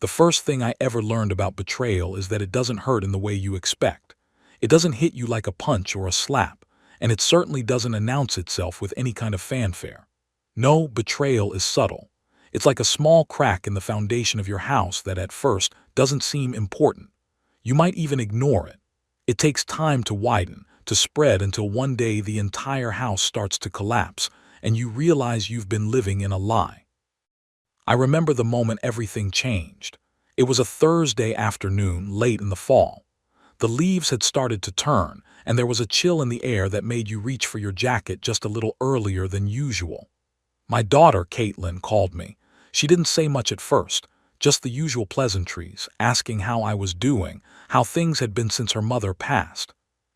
The first thing I ever learned about betrayal is that it doesn't hurt in the way you expect. It doesn't hit you like a punch or a slap, and it certainly doesn't announce itself with any kind of fanfare. No, betrayal is subtle. It's like a small crack in the foundation of your house that at first doesn't seem important. You might even ignore it. It takes time to widen, to spread until one day the entire house starts to collapse, and you realize you've been living in a lie. I remember the moment everything changed. It was a Thursday afternoon late in the fall. The leaves had started to turn, and there was a chill in the air that made you reach for your jacket just a little earlier than usual. My daughter, Caitlin, called me. She didn't say much at first, just the usual pleasantries, asking how I was doing, how things had been since her mother passed.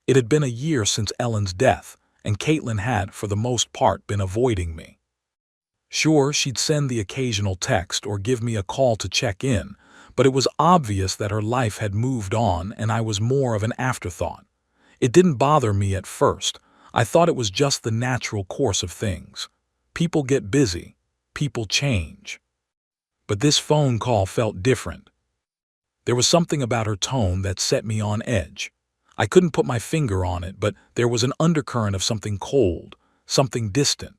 It had been a year since Ellen's death, and Caitlin had, for the most part, been avoiding me. Sure, she'd send the occasional text or give me a call to check in, but it was obvious that her life had moved on and I was more of an afterthought. It didn't bother me at first. I thought it was just the natural course of things. People get busy. People change. But this phone call felt different. There was something about her tone that set me on edge. I couldn't put my finger on it, but there was an undercurrent of something cold, something distant.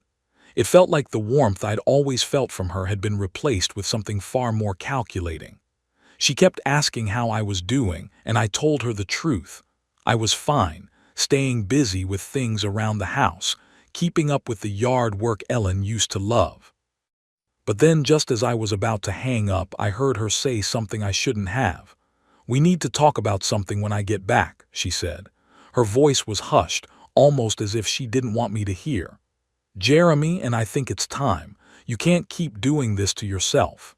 It felt like the warmth I'd always felt from her had been replaced with something far more calculating. She kept asking how I was doing, and I told her the truth. I was fine, staying busy with things around the house, keeping up with the yard work Ellen used to love. But then, just as I was about to hang up, I heard her say something I shouldn't have. "We need to talk about something when I get back," she said. Her voice was hushed, almost as if she didn't want me to hear. "Jeremy, and I think it's time. You can't keep doing this to yourself."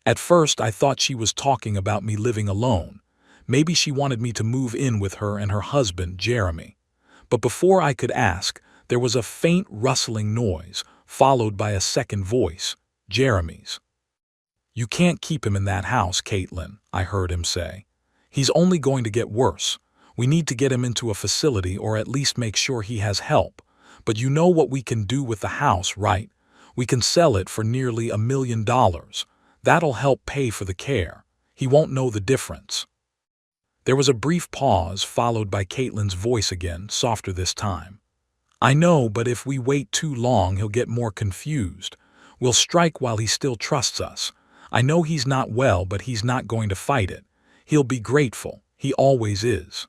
At first, I thought she was talking about me living alone. Maybe she wanted me to move in with her and her husband, Jeremy. But before I could ask, there was a faint rustling noise, followed by a second voice, Jeremy's. "You can't keep him in that house, Caitlin," I heard him say. "He's only going to get worse. We need to get him into a facility or at least make sure he has help. But you know what we can do with the house, right? We can sell it for nearly $1 million. That'll help pay for the care. He won't know the difference." There was a brief pause, followed by Caitlin's voice again, softer this time. "I know, but if we wait too long, he'll get more confused. We'll strike while he still trusts us. I know he's not well, but he's not going to fight it. He'll be grateful. He always is."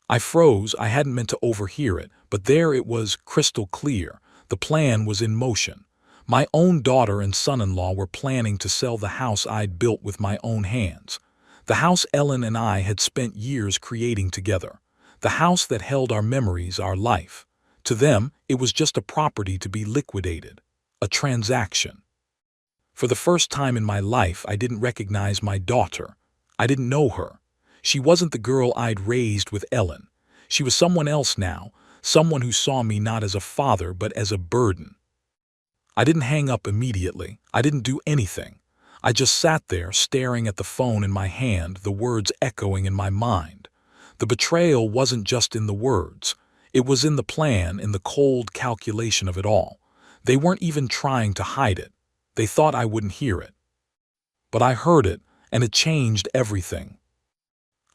I froze. I hadn't meant to overhear it, but there it was, crystal clear. The plan was in motion. My own daughter and son-in-law were planning to sell the house I'd built with my own hands. The house Ellen and I had spent years creating together. The house that held our memories, our life. To them, it was just a property to be liquidated. A transaction. For the first time in my life, I didn't recognize my daughter. I didn't know her. She wasn't the girl I'd raised with Ellen. She was someone else now, someone who saw me not as a father but as a burden. I didn't hang up immediately. I didn't do anything. I just sat there, staring at the phone in my hand, the words echoing in my mind. The betrayal wasn't just in the words. It was in the plan, in the cold calculation of it all. They weren't even trying to hide it. They thought I wouldn't hear it. But I heard it, and it changed everything.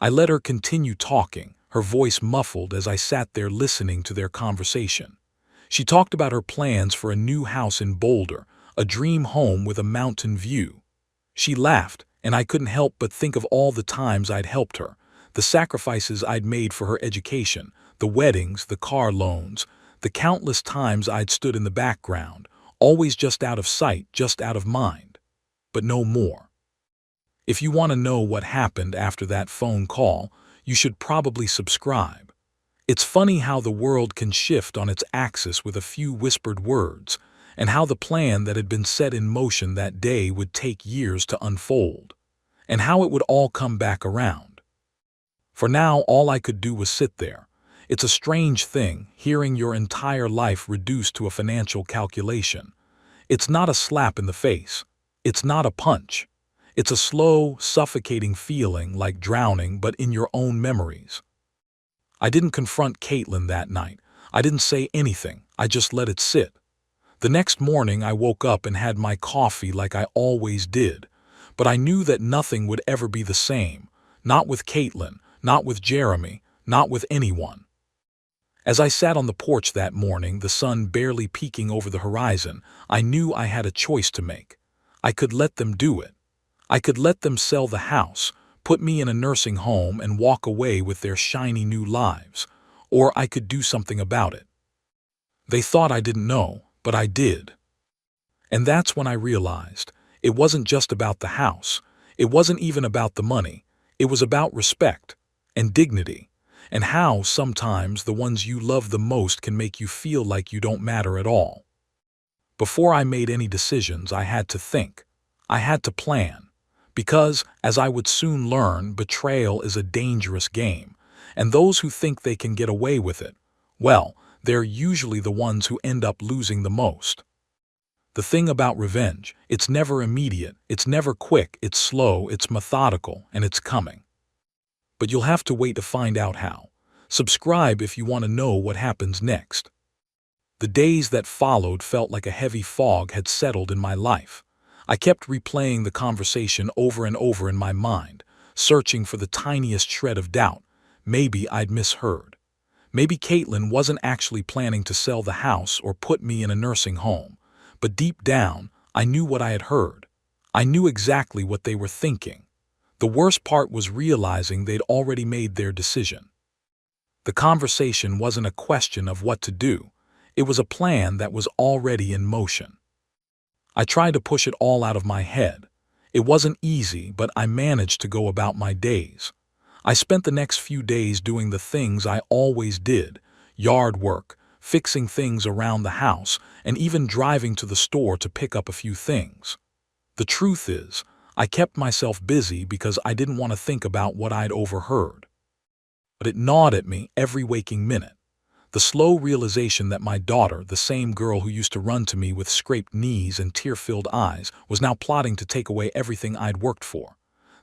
I let her continue talking, her voice muffled as I sat there listening to their conversation. She talked about her plans for a new house in Boulder, a dream home with a mountain view. She laughed, and I couldn't help but think of all the times I'd helped her, the sacrifices I'd made for her education, the weddings, the car loans, the countless times I'd stood in the background, always just out of sight, just out of mind. But no more. If you want to know what happened after that phone call, you should probably subscribe. It's funny how the world can shift on its axis with a few whispered words, and how the plan that had been set in motion that day would take years to unfold, and how it would all come back around. For now, all I could do was sit there. It's a strange thing, hearing your entire life reduced to a financial calculation. It's not a slap in the face. It's not a punch. It's a slow, suffocating feeling like drowning, but in your own memories. I didn't confront Caitlin that night. I didn't say anything. I just let it sit. The next morning, I woke up and had my coffee like I always did. But I knew that nothing would ever be the same, not with Caitlin, not with Jeremy, not with anyone. As I sat on the porch that morning, the sun barely peeking over the horizon, I knew I had a choice to make. I could let them do it. I could let them sell the house, put me in a nursing home and walk away with their shiny new lives, or I could do something about it. They thought I didn't know, but I did. And that's when I realized it wasn't just about the house. It wasn't even about the money. It was about respect and dignity, and how sometimes the ones you love the most can make you feel like you don't matter at all. Before I made any decisions, I had to think. I had to plan. Because, as I would soon learn, betrayal is a dangerous game, and those who think they can get away with it, well, they're usually the ones who end up losing the most. The thing about revenge, it's never immediate, it's never quick, it's slow, it's methodical, and it's coming. But you'll have to wait to find out how. Subscribe if you want to know what happens next. The days that followed felt like a heavy fog had settled in my life. I kept replaying the conversation over and over in my mind, searching for the tiniest shred of doubt. Maybe I'd misheard. Maybe Caitlin wasn't actually planning to sell the house or put me in a nursing home. But deep down, I knew what I had heard. I knew exactly what they were thinking. The worst part was realizing they'd already made their decision. The conversation wasn't a question of what to do. It was a plan that was already in motion. I tried to push it all out of my head. It wasn't easy, but I managed to go about my days. I spent the next few days doing the things I always did: yard work, fixing things around the house, and even driving to the store to pick up a few things. The truth is, I kept myself busy because I didn't want to think about what I'd overheard. But it gnawed at me every waking minute. The slow realization that my daughter, the same girl who used to run to me with scraped knees and tear-filled eyes, was now plotting to take away everything I'd worked for.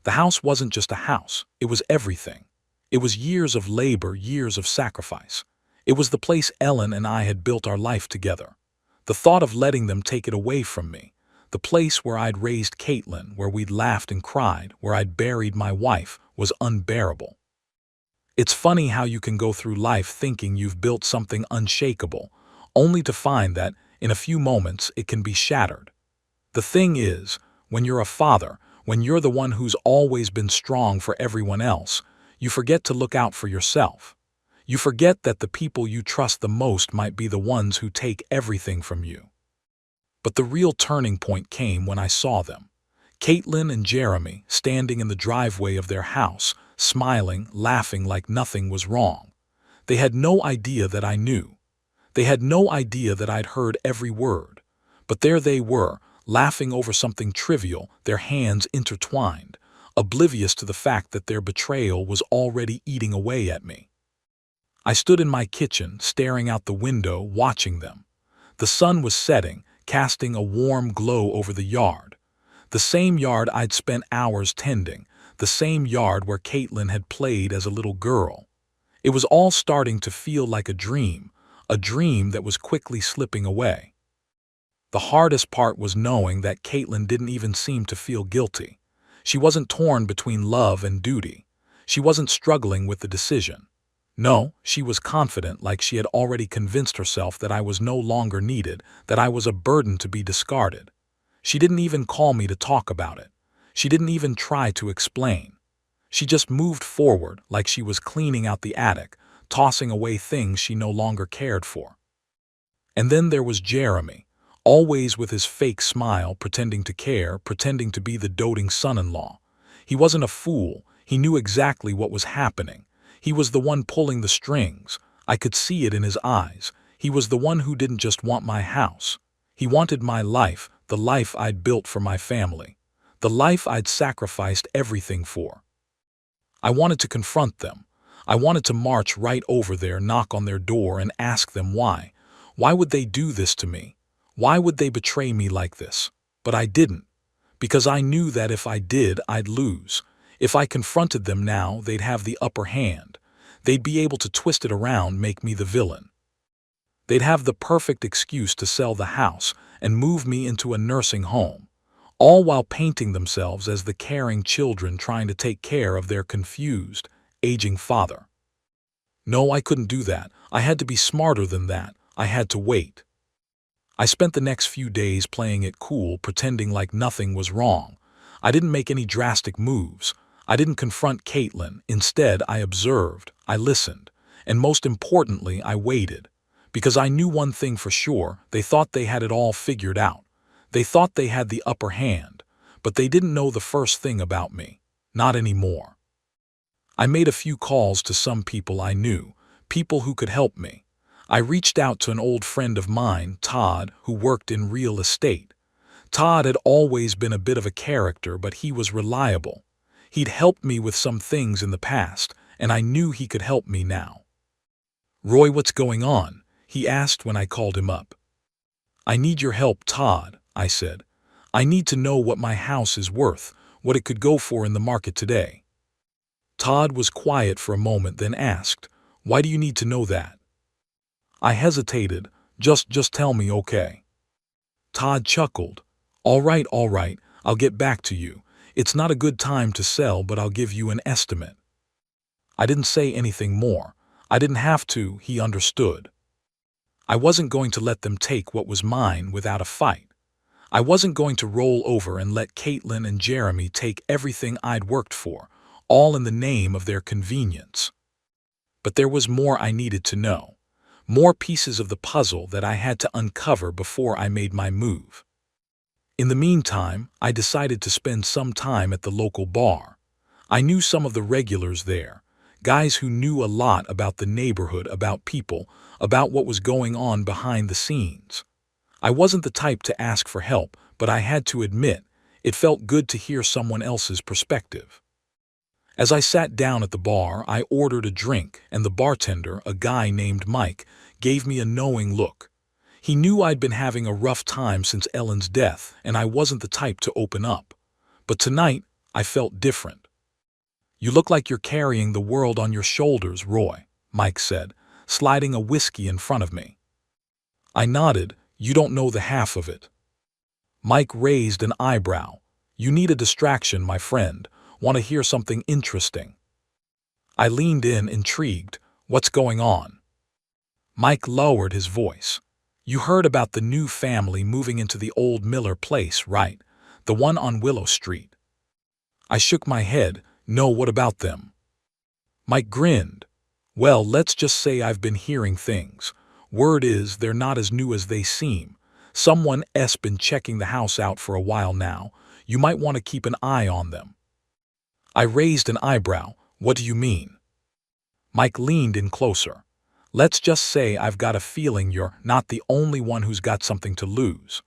The house wasn't just a house, it was everything. It was years of labor, years of sacrifice. It was the place Ellen and I had built our life together. The thought of letting them take it away from me, the place where I'd raised Caitlin, where we'd laughed and cried, where I'd buried my wife, was unbearable. It's funny how you can go through life thinking you've built something unshakable, only to find that, in a few moments, it can be shattered. The thing is, when you're a father, when you're the one who's always been strong for everyone else, you forget to look out for yourself. You forget that the people you trust the most might be the ones who take everything from you. But the real turning point came when I saw them. Caitlin and Jeremy standing in the driveway of their house, smiling, laughing like nothing was wrong. They had no idea that I knew. They had no idea that I'd heard every word. But there they were, laughing over something trivial, their hands intertwined, oblivious to the fact that their betrayal was already eating away at me. I stood in my kitchen, staring out the window, watching them. The sun was setting, casting a warm glow over the yard. The same yard I'd spent hours tending, the same yard where Caitlin had played as a little girl. It was all starting to feel like a dream that was quickly slipping away. The hardest part was knowing that Caitlin didn't even seem to feel guilty. She wasn't torn between love and duty. She wasn't struggling with the decision. No, she was confident, like she had already convinced herself that I was no longer needed, that I was a burden to be discarded. She didn't even call me to talk about it. She didn't even try to explain. She just moved forward like she was cleaning out the attic, tossing away things she no longer cared for. And then there was Jeremy, always with his fake smile, pretending to care, pretending to be the doting son-in-law. He wasn't a fool. He knew exactly what was happening. He was the one pulling the strings. I could see it in his eyes. He was the one who didn't just want my house. He wanted my life, the life I'd built for my family, the life I'd sacrificed everything for. I wanted to confront them. I wanted to march right over there, knock on their door, and ask them why. Why would they do this to me? Why would they betray me like this? But I didn't, because I knew that if I did, I'd lose. If I confronted them now, they'd have the upper hand. They'd be able to twist it around, make me the villain. They'd have the perfect excuse to sell the house and move me into a nursing home, all while painting themselves as the caring children trying to take care of their confused, aging father. No, I couldn't do that. I had to be smarter than that. I had to wait. I spent the next few days playing it cool, pretending like nothing was wrong. I didn't make any drastic moves. I didn't confront Caitlin. Instead, I observed, I listened, and most importantly, I waited. Because I knew one thing for sure, they thought they had it all figured out. They thought they had the upper hand, but they didn't know the first thing about me. Not anymore. I made a few calls to some people I knew, people who could help me. I reached out to an old friend of mine, Todd, who worked in real estate. Todd had always been a bit of a character, but he was reliable. He'd helped me with some things in the past, and I knew he could help me now. "Roy, what's going on?" he asked when I called him up. "I need your help, Todd," I said. "I need to know what my house is worth, what it could go for in the market today." Todd was quiet for a moment, then asked, "Why do you need to know that?" I hesitated. Just tell me, okay?" Todd chuckled. All right, I'll get back to you. It's not a good time to sell, but I'll give you an estimate." I didn't say anything more. I didn't have to, he understood. I wasn't going to let them take what was mine without a fight. I wasn't going to roll over and let Caitlin and Jeremy take everything I'd worked for, all in the name of their convenience. But there was more I needed to know. More pieces of the puzzle that I had to uncover before I made my move. In the meantime, I decided to spend some time at the local bar. I knew some of the regulars there, guys who knew a lot about the neighborhood, about people, about what was going on behind the scenes. I wasn't the type to ask for help, but I had to admit, it felt good to hear someone else's perspective. As I sat down at the bar, I ordered a drink, and the bartender, a guy named Mike, gave me a knowing look. He knew I'd been having a rough time since Ellen's death, and I wasn't the type to open up. But tonight, I felt different. "You look like you're carrying the world on your shoulders, Roy," Mike said, sliding a whiskey in front of me. I nodded. "You don't know the half of it." Mike raised an eyebrow. "You need a distraction, my friend. Want to hear something interesting?" I leaned in, intrigued. "What's going on?" Mike lowered his voice. "You heard about the new family moving into the old Miller place, right? The one on Willow Street." I shook my head. "No, what about them?" Mike grinned. "Well, let's just say I've been hearing things. Word is they're not as new as they seem. Someone's been checking the house out for a while now. You might want to keep an eye on them." I raised an eyebrow. "What do you mean?" Mike leaned in closer. "Let's just say I've got a feeling you're not the only one who's got something to lose."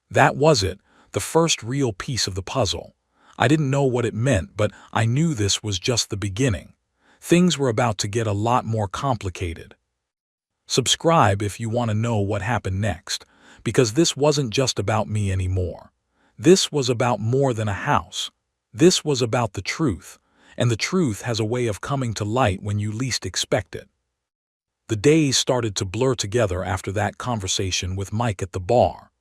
That was it, the first real piece of the puzzle. I didn't know what it meant, but I knew this was just the beginning. Things were about to get a lot more complicated. Subscribe if you want to know what happened next, because this wasn't just about me anymore. This was about more than a house. This was about the truth, and the truth has a way of coming to light when you least expect it. The days started to blur together after that conversation with Mike at the bar.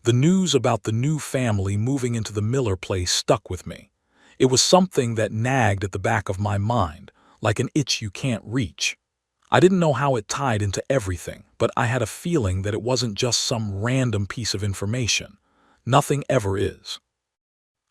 The news about the new family moving into the Miller place stuck with me. It was something that nagged at the back of my mind, like an itch you can't reach. I didn't know how it tied into everything, but I had a feeling that it wasn't just some random piece of information. Nothing ever is.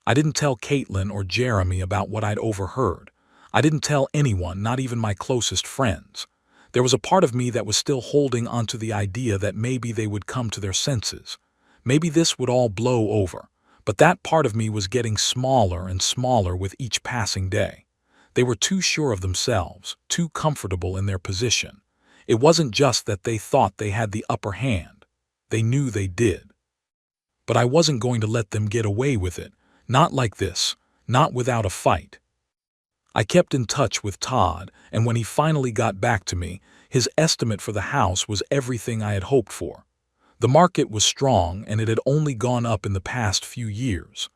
I didn't tell Caitlin or Jeremy about what I'd overheard. I didn't tell anyone, not even my closest friends. There was a part of me that was still holding onto the idea that maybe they would come to their senses. Maybe this would all blow over. But that part of me was getting smaller and smaller with each passing day. They were too sure of themselves, too comfortable in their position. It wasn't just that they thought they had the upper hand. They knew they did. But I wasn't going to let them get away with it. Not like this. Not without a fight. I kept in touch with Todd, and when he finally got back to me, his estimate for the house was everything I had hoped for. The market was strong, and it had only gone up in the past few years.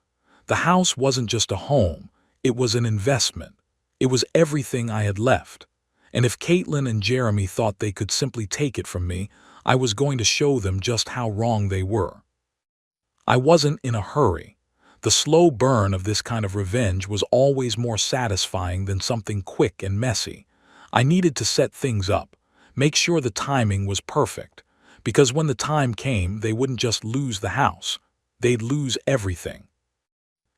The house wasn't just a home, it was an investment. It was everything I had left. And if Caitlin and Jeremy thought they could simply take it from me, I was going to show them just how wrong they were. I wasn't in a hurry. The slow burn of this kind of revenge was always more satisfying than something quick and messy. I needed to set things up, make sure the timing was perfect, because when the time came, they wouldn't just lose the house, they'd lose everything.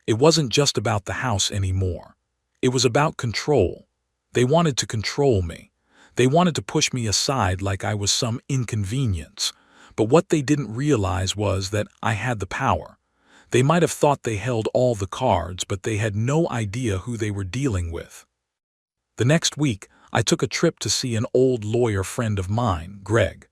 It wasn't just about the house anymore. It was about control. They wanted to control me. They wanted to push me aside like I was some inconvenience. But what they didn't realize was that I had the power. They might have thought they held all the cards, but they had no idea who they were dealing with. The next week, I took a trip to see an old lawyer friend of mine, Greg.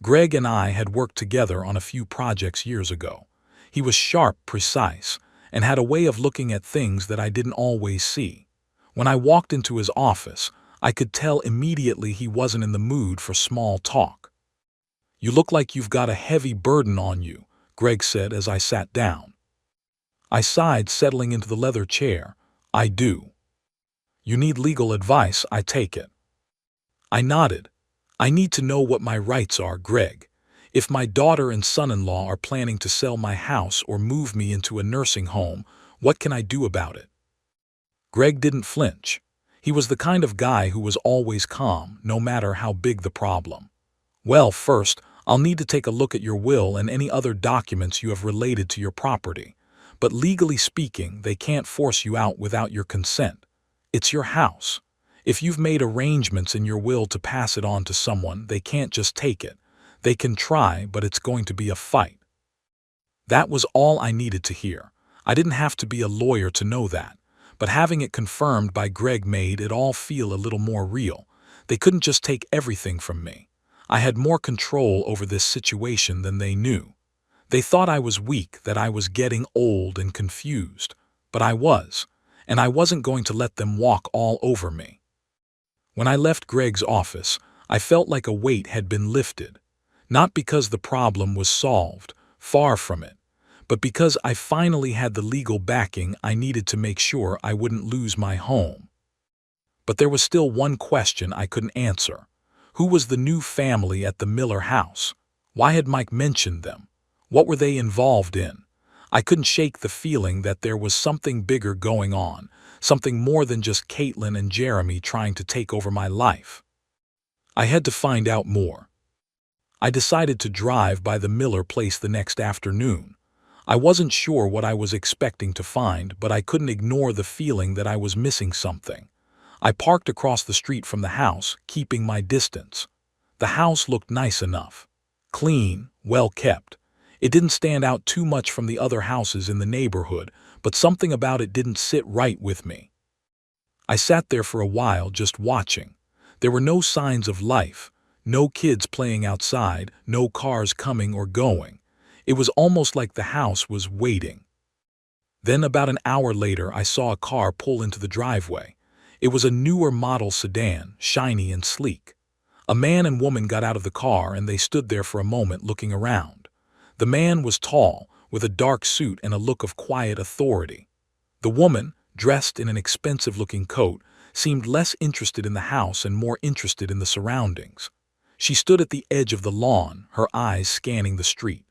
Greg and I had worked together on a few projects years ago. He was sharp, precise, and had a way of looking at things that I didn't always see. When I walked into his office, I could tell immediately he wasn't in the mood for small talk. "You look like you've got a heavy burden on you," Greg said as I sat down. I sighed, settling into the leather chair. "I do." "You need legal advice, I take it." I nodded. "I need to know what my rights are, Greg. If my daughter and son-in-law are planning to sell my house or move me into a nursing home, what can I do about it?" Greg didn't flinch. He was the kind of guy who was always calm, no matter how big the problem. "Well, first, I'll need to take a look at your will and any other documents you have related to your property. But legally speaking, they can't force you out without your consent. It's your house. If you've made arrangements in your will to pass it on to someone, they can't just take it. They can try, but it's going to be a fight." That was all I needed to hear. I didn't have to be a lawyer to know that, but having it confirmed by Greg made it all feel a little more real. They couldn't just take everything from me. I had more control over this situation than they knew. They thought I was weak, that I was getting old and confused, but I was, and I wasn't going to let them walk all over me. When I left Greg's office, I felt like a weight had been lifted. Not because the problem was solved, far from it, but because I finally had the legal backing I needed to make sure I wouldn't lose my home. But there was still one question I couldn't answer. Who was the new family at the Miller house? Why had Mike mentioned them? What were they involved in? I couldn't shake the feeling that there was something bigger going on, something more than just Caitlin and Jeremy trying to take over my life. I had to find out more. I decided to drive by the Miller place the next afternoon. I wasn't sure what I was expecting to find, but I couldn't ignore the feeling that I was missing something. I parked across the street from the house, keeping my distance. The house looked nice enough. Clean, well kept. It didn't stand out too much from the other houses in the neighborhood, but something about it didn't sit right with me. I sat there for a while just watching. There were no signs of life, no kids playing outside, no cars coming or going. It was almost like the house was waiting. Then about an hour later, I saw a car pull into the driveway. It was a newer model sedan, shiny and sleek. A man and woman got out of the car and they stood there for a moment looking around. The man was tall, with a dark suit and a look of quiet authority. The woman, dressed in an expensive-looking coat, seemed less interested in the house and more interested in the surroundings. She stood at the edge of the lawn, her eyes scanning the street.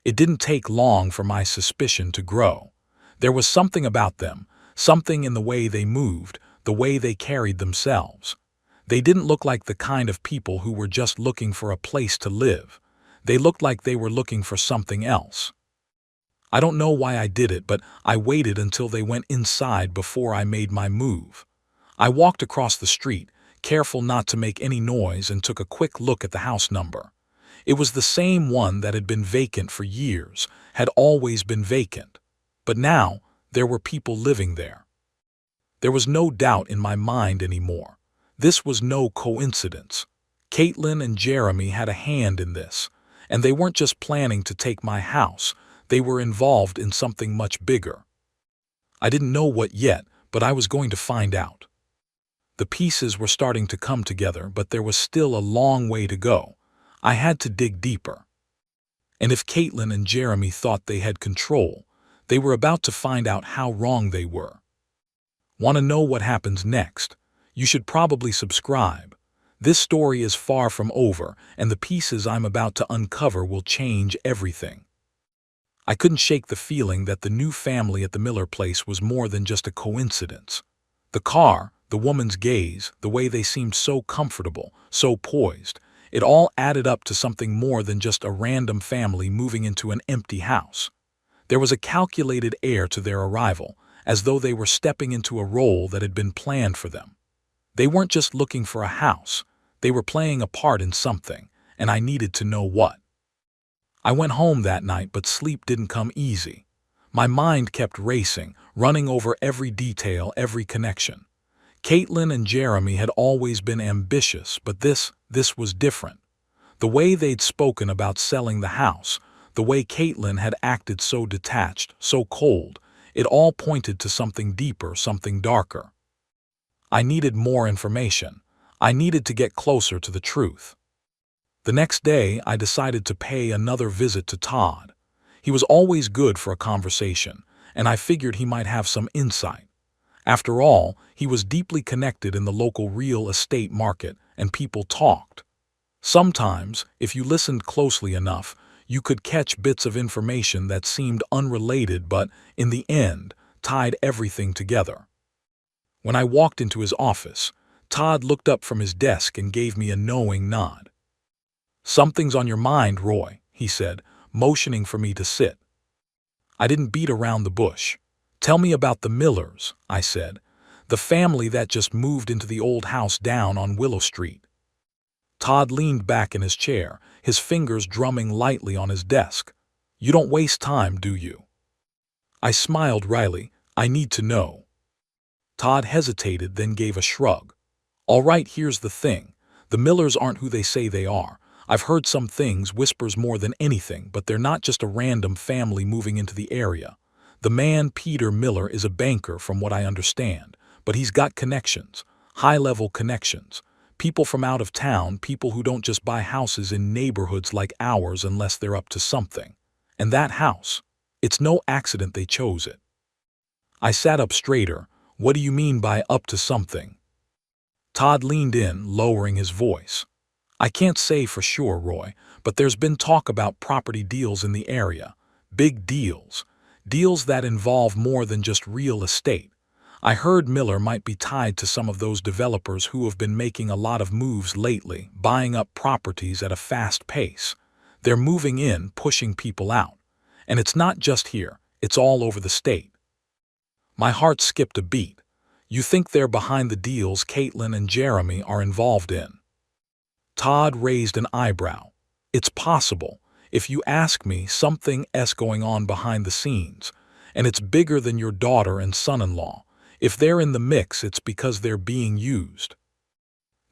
It didn't take long for my suspicion to grow. There was something about them, something in the way they moved, the way they carried themselves. They didn't look like the kind of people who were just looking for a place to live. They looked like they were looking for something else. I don't know why I did it, but I waited until they went inside before I made my move. I walked across the street, careful not to make any noise, and took a quick look at the house number. It was the same one that had been vacant for years, had always been vacant. But now, there were people living there. There was no doubt in my mind anymore. This was no coincidence. Caitlin and Jeremy had a hand in this, and they weren't just planning to take my house, they were involved in something much bigger. I didn't know what yet, but I was going to find out. The pieces were starting to come together, but there was still a long way to go. I had to dig deeper. And if Caitlin and Jeremy thought they had control, they were about to find out how wrong they were. Want to know what happens next? You should probably subscribe. This story is far from over, and the pieces I'm about to uncover will change everything. I couldn't shake the feeling that the new family at the Miller place was more than just a coincidence. The car, the woman's gaze, the way they seemed so comfortable, so poised, it all added up to something more than just a random family moving into an empty house. There was a calculated air to their arrival, as though they were stepping into a role that had been planned for them. They weren't just looking for a house, they were playing a part in something, and I needed to know what. I went home that night, but sleep didn't come easy. My mind kept racing, running over every detail, every connection. Caitlin and Jeremy had always been ambitious, but this was different. The way they'd spoken about selling the house, the way Caitlin had acted so detached, so cold, it all pointed to something deeper, something darker. I needed more information. I needed to get closer to the truth. The next day, I decided to pay another visit to Todd. He was always good for a conversation, and I figured he might have some insight. After all, he was deeply connected in the local real estate market, and people talked. Sometimes, if you listened closely enough, you could catch bits of information that seemed unrelated but, in the end, tied everything together. When I walked into his office, Todd looked up from his desk and gave me a knowing nod. "Something's on your mind, Roy," he said, motioning for me to sit. I didn't beat around the bush. "Tell me about the Millers," I said, "the family that just moved into the old house down on Willow Street." Todd leaned back in his chair, his fingers drumming lightly on his desk. "You don't waste time, do you?" I smiled wryly. "I need to know." Todd hesitated, then gave a shrug. "All right, here's the thing. The Millers aren't who they say they are. I've heard some things, whispers more than anything, but they're not just a random family moving into the area. The man, Peter Miller, is a banker from what I understand, but he's got connections, high-level connections. People from out of town, people who don't just buy houses in neighborhoods like ours unless they're up to something. And that house, it's no accident they chose it." I sat up straighter. "What do you mean by up to something?" Todd leaned in, lowering his voice. "I can't say for sure, Roy, but there's been talk about property deals in the area. Big deals. Deals that involve more than just real estate. I heard Miller might be tied to some of those developers who have been making a lot of moves lately, buying up properties at a fast pace. They're moving in, pushing people out. And it's not just here, it's all over the state." My heart skipped a beat. "You think they're behind the deals Caitlin and Jeremy are involved in?" Todd raised an eyebrow. "It's possible. If you ask me, something's going on behind the scenes. And it's bigger than your daughter and son-in-law. If they're in the mix, it's because they're being used."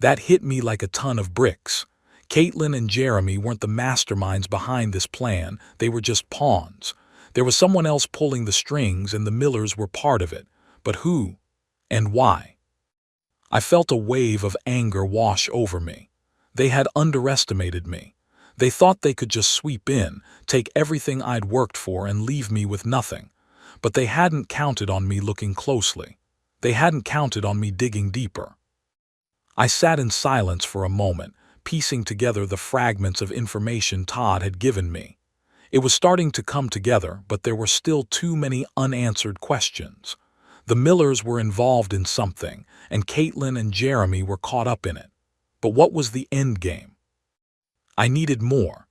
That hit me like a ton of bricks. Caitlin and Jeremy weren't the masterminds behind this plan, they were just pawns. There was someone else pulling the strings, and the Millers were part of it. But who? And why? I felt a wave of anger wash over me. They had underestimated me. They thought they could just sweep in, take everything I'd worked for, and leave me with nothing. But they hadn't counted on me looking closely. They hadn't counted on me digging deeper. I sat in silence for a moment, piecing together the fragments of information Todd had given me. It was starting to come together, but there were still too many unanswered questions. The Millers were involved in something, and Caitlin and Jeremy were caught up in it. But what was the end game? I needed more.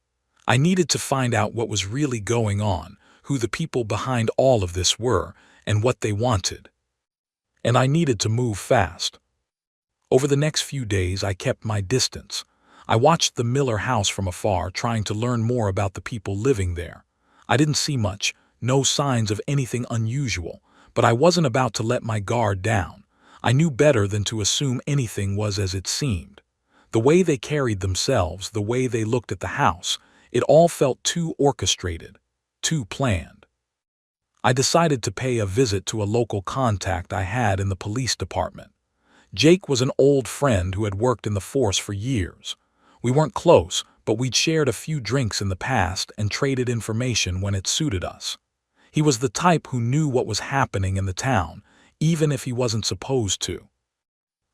I needed to find out what was really going on, who the people behind all of this were, and what they wanted. And I needed to move fast. Over the next few days, I kept my distance. I watched the Miller house from afar, trying to learn more about the people living there. I didn't see much, no signs of anything unusual, but I wasn't about to let my guard down. I knew better than to assume anything was as it seemed. The way they carried themselves, the way they looked at the house, it all felt too orchestrated, too planned. I decided to pay a visit to a local contact I had in the police department. Jake was an old friend who had worked in the force for years. We weren't close, but we'd shared a few drinks in the past and traded information when it suited us. He was the type who knew what was happening in the town, even if he wasn't supposed to.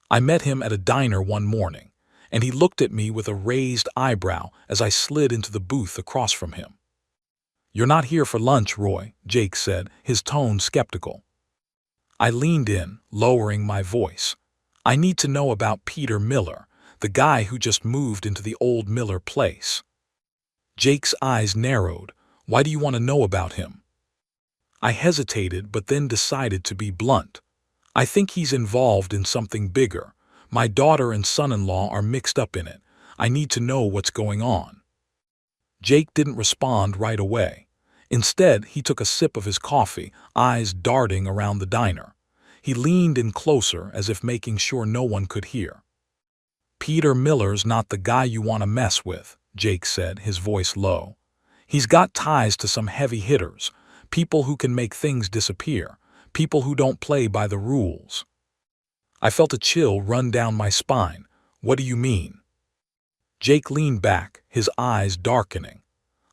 I met him at a diner one morning, and he looked at me with a raised eyebrow as I slid into the booth across from him. "You're not here for lunch, Roy," Jake said, his tone skeptical. I leaned in, lowering my voice. "I need to know about Peter Miller, the guy who just moved into the old Miller place." Jake's eyes narrowed. "Why do you want to know about him?" I hesitated, but then decided to be blunt. "I think he's involved in something bigger. My daughter and son-in-law are mixed up in it. I need to know what's going on." Jake didn't respond right away. Instead, he took a sip of his coffee, eyes darting around the diner. He leaned in closer as if making sure no one could hear. "Peter Miller's not the guy you want to mess with," Jake said, his voice low. "He's got ties to some heavy hitters, people who can make things disappear, people who don't play by the rules." I felt a chill run down my spine. "What do you mean?" Jake leaned back, his eyes darkening.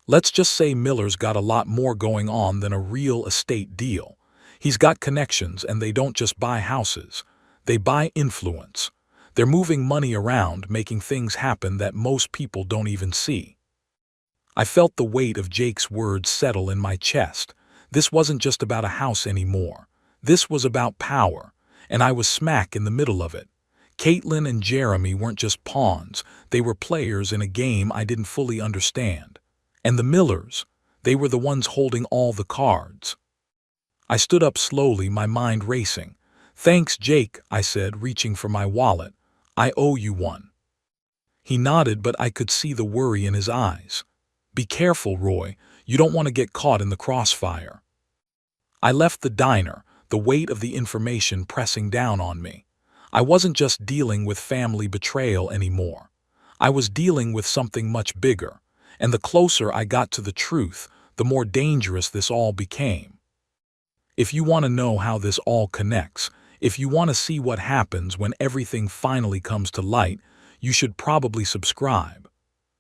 "Let's just say Miller's got a lot more going on than a real estate deal. He's got connections, and they don't just buy houses. They buy influence. They're moving money around, making things happen that most people don't even see." I felt the weight of Jake's words settle in my chest. This wasn't just about a house anymore. This was about power, and I was smack in the middle of it. Caitlin and Jeremy weren't just pawns. They were players in a game I didn't fully understand. And the Millers, they were the ones holding all the cards. I stood up slowly, my mind racing. "Thanks, Jake," I said, reaching for my wallet. "I owe you one." He nodded, but I could see the worry in his eyes. "Be careful, Roy. You don't want to get caught in the crossfire." I left the diner, the weight of the information pressing down on me. I wasn't just dealing with family betrayal anymore. I was dealing with something much bigger, and the closer I got to the truth, the more dangerous this all became. If you want to know how this all connects, if you want to see what happens when everything finally comes to light, you should probably subscribe.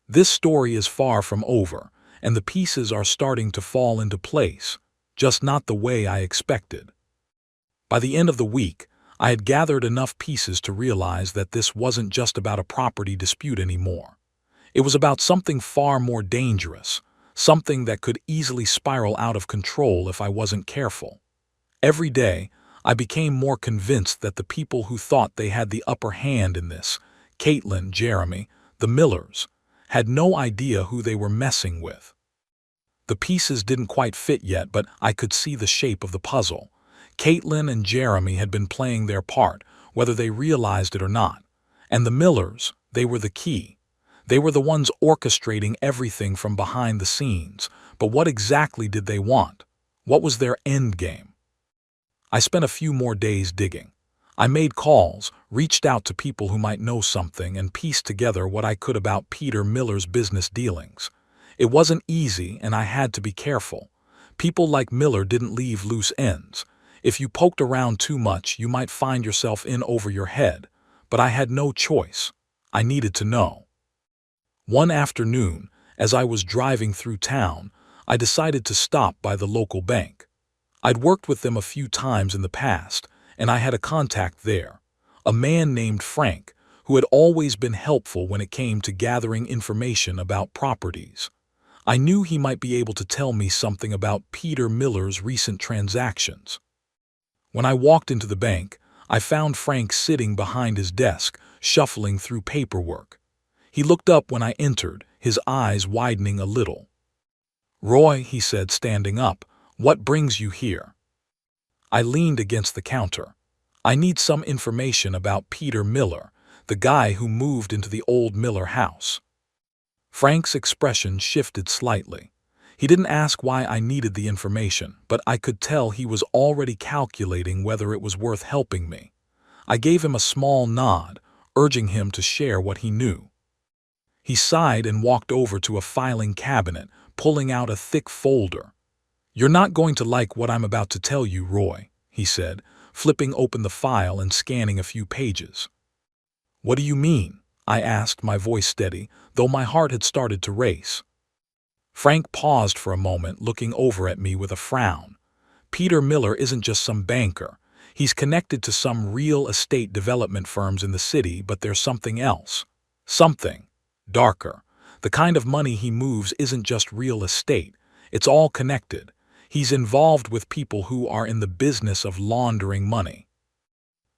This story is far from over, and the pieces are starting to fall into place, just not the way I expected. By the end of the week, I had gathered enough pieces to realize that this wasn't just about a property dispute anymore. It was about something far more dangerous, something that could easily spiral out of control if I wasn't careful. Every day, I became more convinced that the people who thought they had the upper hand in this, Caitlin, Jeremy, the Millers, had no idea who they were messing with. The pieces didn't quite fit yet, but I could see the shape of the puzzle. Caitlin and Jeremy had been playing their part, whether they realized it or not. And the Millers, they were the key. They were the ones orchestrating everything from behind the scenes. But what exactly did they want? What was their end game? I spent a few more days digging. I made calls, reached out to people who might know something, and pieced together what I could about Peter Miller's business dealings. It wasn't easy, and I had to be careful. People like Miller didn't leave loose ends. If you poked around too much, you might find yourself in over your head. But I had no choice. I needed to know. One afternoon, as I was driving through town, I decided to stop by the local bank. I'd worked with them a few times in the past, and I had a contact there, a man named Frank, who had always been helpful when it came to gathering information about properties. I knew he might be able to tell me something about Peter Miller's recent transactions. When I walked into the bank, I found Frank sitting behind his desk, shuffling through paperwork. He looked up when I entered, his eyes widening a little. "Roy," he said, standing up, "what brings you here?" I leaned against the counter. "I need some information about Peter Miller, the guy who moved into the old Miller house." Frank's expression shifted slightly. He didn't ask why I needed the information, but I could tell he was already calculating whether it was worth helping me. I gave him a small nod, urging him to share what he knew. He sighed and walked over to a filing cabinet, pulling out a thick folder. "You're not going to like what I'm about to tell you, Roy," he said, flipping open the file and scanning a few pages. "What do you mean?" I asked, my voice steady, though my heart had started to race. Frank paused for a moment, looking over at me with a frown. "Peter Miller isn't just some banker. He's connected to some real estate development firms in the city, but there's something else. Something darker. The kind of money he moves isn't just real estate. It's all connected. He's involved with people who are in the business of laundering money.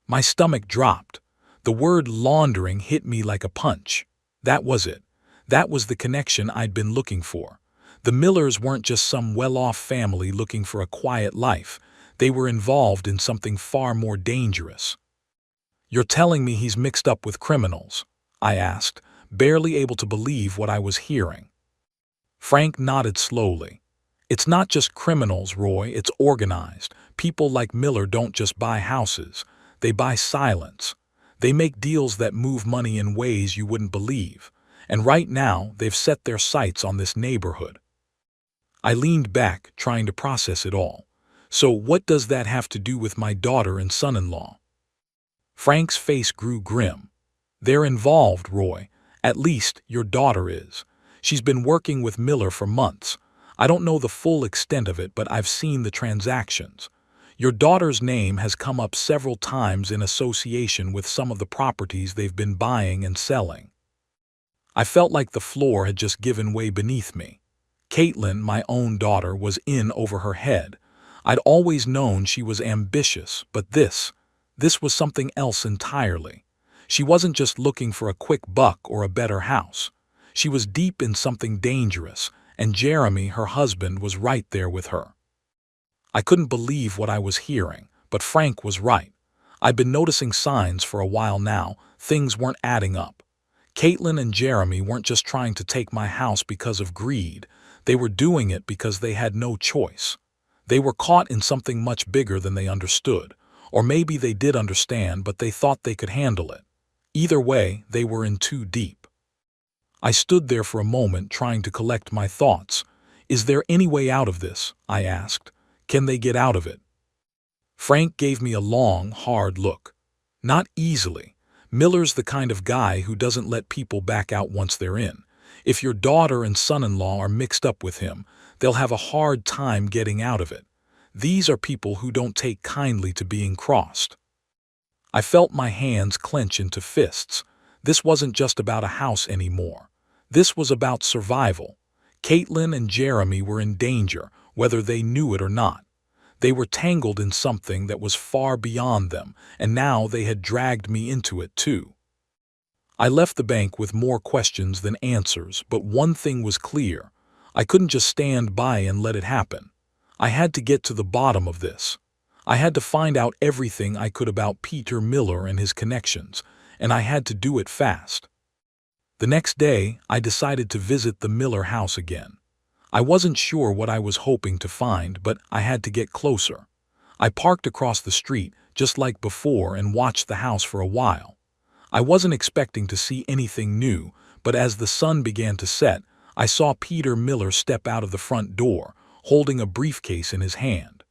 My stomach dropped. The word laundering hit me like a punch. That was it. That was the connection I'd been looking for. The Millers weren't just some well-off family looking for a quiet life. They were involved in something far more dangerous. "You're telling me he's mixed up with criminals?" I asked, barely able to believe what I was hearing. Frank nodded slowly. "It's not just criminals, Roy, it's organized. People like Miller don't just buy houses. They buy silence. They make deals that move money in ways you wouldn't believe. And right now, they've set their sights on this neighborhood." I leaned back, trying to process it all. "So what does that have to do with my daughter and son-in-law?" Frank's face grew grim. "They're involved, Roy. At least your daughter is. She's been working with Miller for months. I don't know the full extent of it, but I've seen the transactions. Your daughter's name has come up several times in association with some of the properties they've been buying and selling." I felt like the floor had just given way beneath me. Caitlin, my own daughter, was in over her head. I'd always known she was ambitious, but this was something else entirely. She wasn't just looking for a quick buck or a better house. She was deep in something dangerous, and Jeremy, her husband, was right there with her. I couldn't believe what I was hearing, but Frank was right. I'd been noticing signs for a while now. Things weren't adding up. Caitlin and Jeremy weren't just trying to take my house because of greed. They were doing it because they had no choice. They were caught in something much bigger than they understood. Or maybe they did understand, but they thought they could handle it. Either way, they were in too deep. I stood there for a moment, trying to collect my thoughts. "Is there any way out of this?" I asked. "Can they get out of it?" Frank gave me a long, hard look. "Not easily. Miller's the kind of guy who doesn't let people back out once they're in. If your daughter and son-in-law are mixed up with him, they'll have a hard time getting out of it. These are people who don't take kindly to being crossed." I felt my hands clench into fists. This wasn't just about a house anymore. This was about survival. Caitlin and Jeremy were in danger, whether they knew it or not. They were tangled in something that was far beyond them, and now they had dragged me into it too. I left the bank with more questions than answers, but one thing was clear. I couldn't just stand by and let it happen. I had to get to the bottom of this. I had to find out everything I could about Peter Miller and his connections, and I had to do it fast. The next day, I decided to visit the Miller house again. I wasn't sure what I was hoping to find, but I had to get closer. I parked across the street, just like before, and watched the house for a while. I wasn't expecting to see anything new, but as the sun began to set, I saw Peter Miller step out of the front door, holding a briefcase in his hand.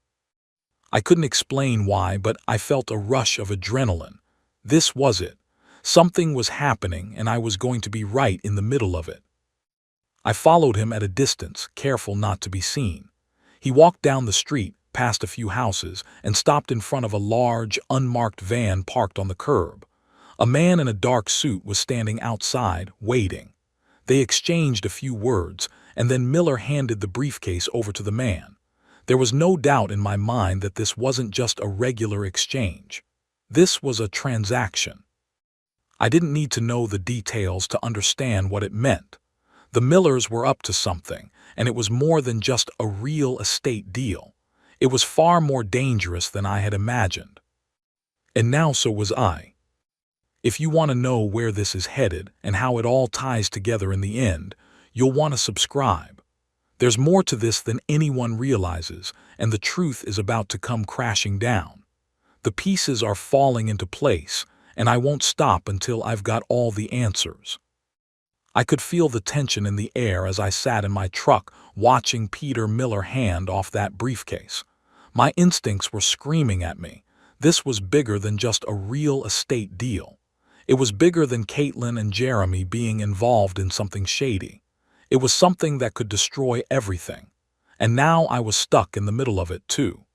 I couldn't explain why, but I felt a rush of adrenaline. This was it. Something was happening, and I was going to be right in the middle of it. I followed him at a distance, careful not to be seen. He walked down the street, past a few houses, and stopped in front of a large, unmarked van parked on the curb. A man in a dark suit was standing outside, waiting. They exchanged a few words, and then Miller handed the briefcase over to the man. There was no doubt in my mind that this wasn't just a regular exchange. This was a transaction. I didn't need to know the details to understand what it meant. The Millers were up to something, and it was more than just a real estate deal. It was far more dangerous than I had imagined. And now so was I. If you want to know where this is headed and how it all ties together in the end, you'll want to subscribe. There's more to this than anyone realizes, and the truth is about to come crashing down. The pieces are falling into place, and I won't stop until I've got all the answers. I could feel the tension in the air as I sat in my truck watching Peter Miller hand off that briefcase. My instincts were screaming at me. This was bigger than just a real estate deal. It was bigger than Caitlin and Jeremy being involved in something shady. It was something that could destroy everything. And now I was stuck in the middle of it too.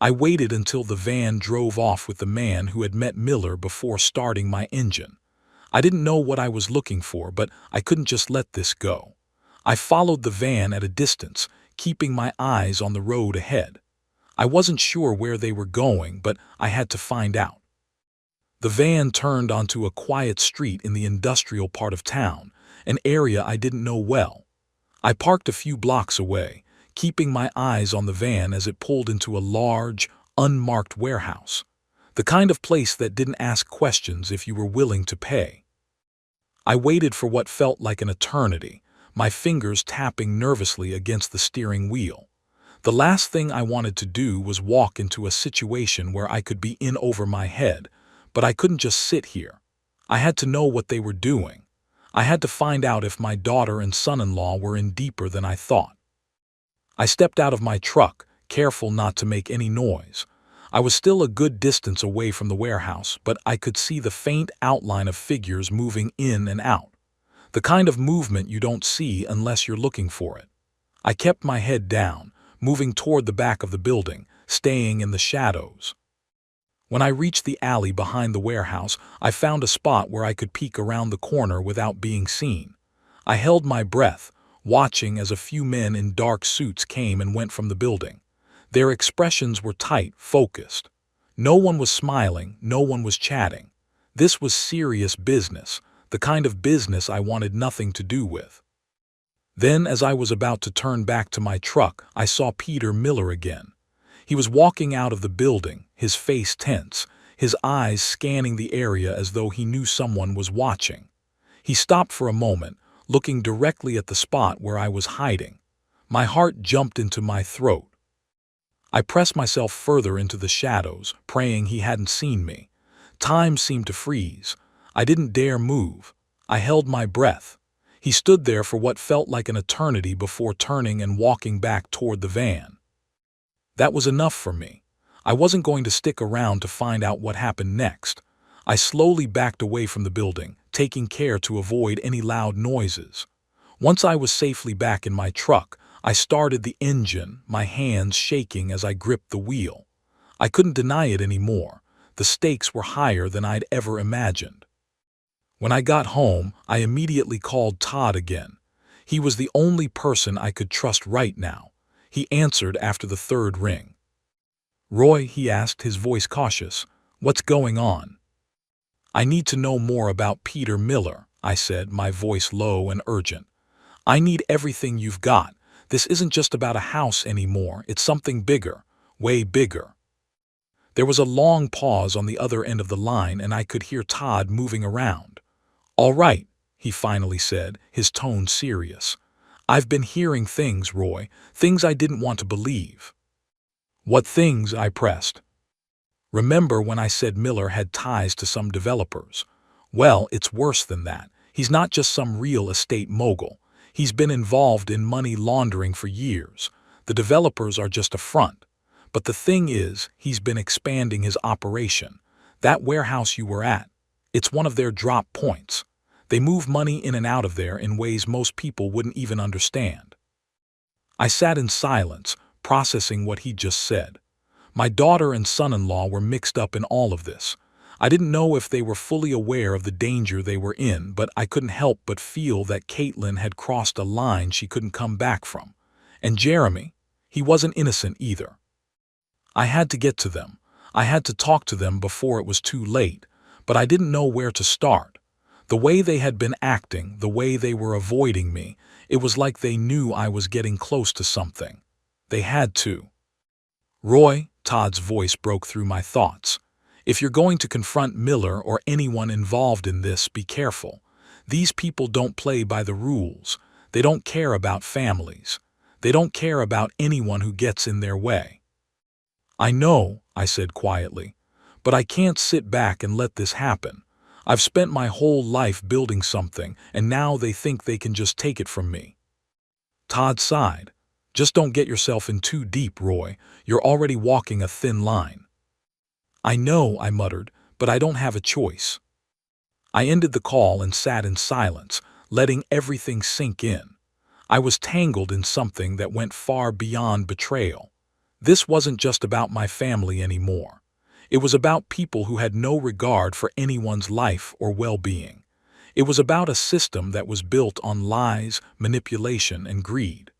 I waited until the van drove off with the man who had met Miller before starting my engine. I didn't know what I was looking for, but I couldn't just let this go. I followed the van at a distance, keeping my eyes on the road ahead. I wasn't sure where they were going, but I had to find out. The van turned onto a quiet street in the industrial part of town, an area I didn't know well. I parked a few blocks away, keeping my eyes on the van as it pulled into a large, unmarked warehouse, the kind of place that didn't ask questions if you were willing to pay. I waited for what felt like an eternity, my fingers tapping nervously against the steering wheel. The last thing I wanted to do was walk into a situation where I could be in over my head, but I couldn't just sit here. I had to know what they were doing. I had to find out if my daughter and son-in-law were in deeper than I thought. I stepped out of my truck, careful not to make any noise. I was still a good distance away from the warehouse, but I could see the faint outline of figures moving in and out. The kind of movement you don't see unless you're looking for it. I kept my head down, moving toward the back of the building, staying in the shadows. When I reached the alley behind the warehouse, I found a spot where I could peek around the corner without being seen. I held my breath, watching as a few men in dark suits came and went from the building. Their expressions were tight, focused. No one was smiling, no one was chatting. This was serious business, the kind of business I wanted nothing to do with. Then, as I was about to turn back to my truck, I saw Peter Miller again. He was walking out of the building, his face tense, his eyes scanning the area as though he knew someone was watching. He stopped for a moment, looking directly at the spot where I was hiding. My heart jumped into my throat. I pressed myself further into the shadows, praying he hadn't seen me. Time seemed to freeze. I didn't dare move. I held my breath. He stood there for what felt like an eternity before turning and walking back toward the van. That was enough for me. I wasn't going to stick around to find out what happened next. I slowly backed away from the building, taking care to avoid any loud noises. Once I was safely back in my truck, I started the engine, my hands shaking as I gripped the wheel. I couldn't deny it anymore. The stakes were higher than I'd ever imagined. When I got home, I immediately called Todd again. He was the only person I could trust right now. He answered after the third ring. "Roy," he asked, his voice cautious, "what's going on?" "I need to know more about Peter Miller," I said, my voice low and urgent. "I need everything you've got. This isn't just about a house anymore. It's something bigger, way bigger." There was a long pause on the other end of the line, and I could hear Todd moving around. "All right," he finally said, his tone serious. "I've been hearing things, Roy, things I didn't want to believe." "What things?" I pressed. "Remember when I said Miller had ties to some developers? Well, it's worse than that. He's not just some real estate mogul. He's been involved in money laundering for years. The developers are just a front. But the thing is, he's been expanding his operation. That warehouse you were at, it's one of their drop points. They move money in and out of there in ways most people wouldn't even understand." I sat in silence, processing what he'd just said. My daughter and son-in-law were mixed up in all of this. I didn't know if they were fully aware of the danger they were in, but I couldn't help but feel that Caitlin had crossed a line she couldn't come back from. And Jeremy, he wasn't innocent either. I had to get to them. I had to talk to them before it was too late, but I didn't know where to start. The way they had been acting, the way they were avoiding me, it was like they knew I was getting close to something. They had to. "Roy," Todd's voice broke through my thoughts. "If you're going to confront Miller or anyone involved in this, be careful. These people don't play by the rules. They don't care about families. They don't care about anyone who gets in their way." "I know," I said quietly, "but I can't sit back and let this happen. I've spent my whole life building something, and now they think they can just take it from me." Todd sighed. "Just don't get yourself in too deep, Roy. You're already walking a thin line." "I know," I muttered, "but I don't have a choice." I ended the call and sat in silence, letting everything sink in. I was tangled in something that went far beyond betrayal. This wasn't just about my family anymore. It was about people who had no regard for anyone's life or well-being. It was about a system that was built on lies, manipulation, and greed.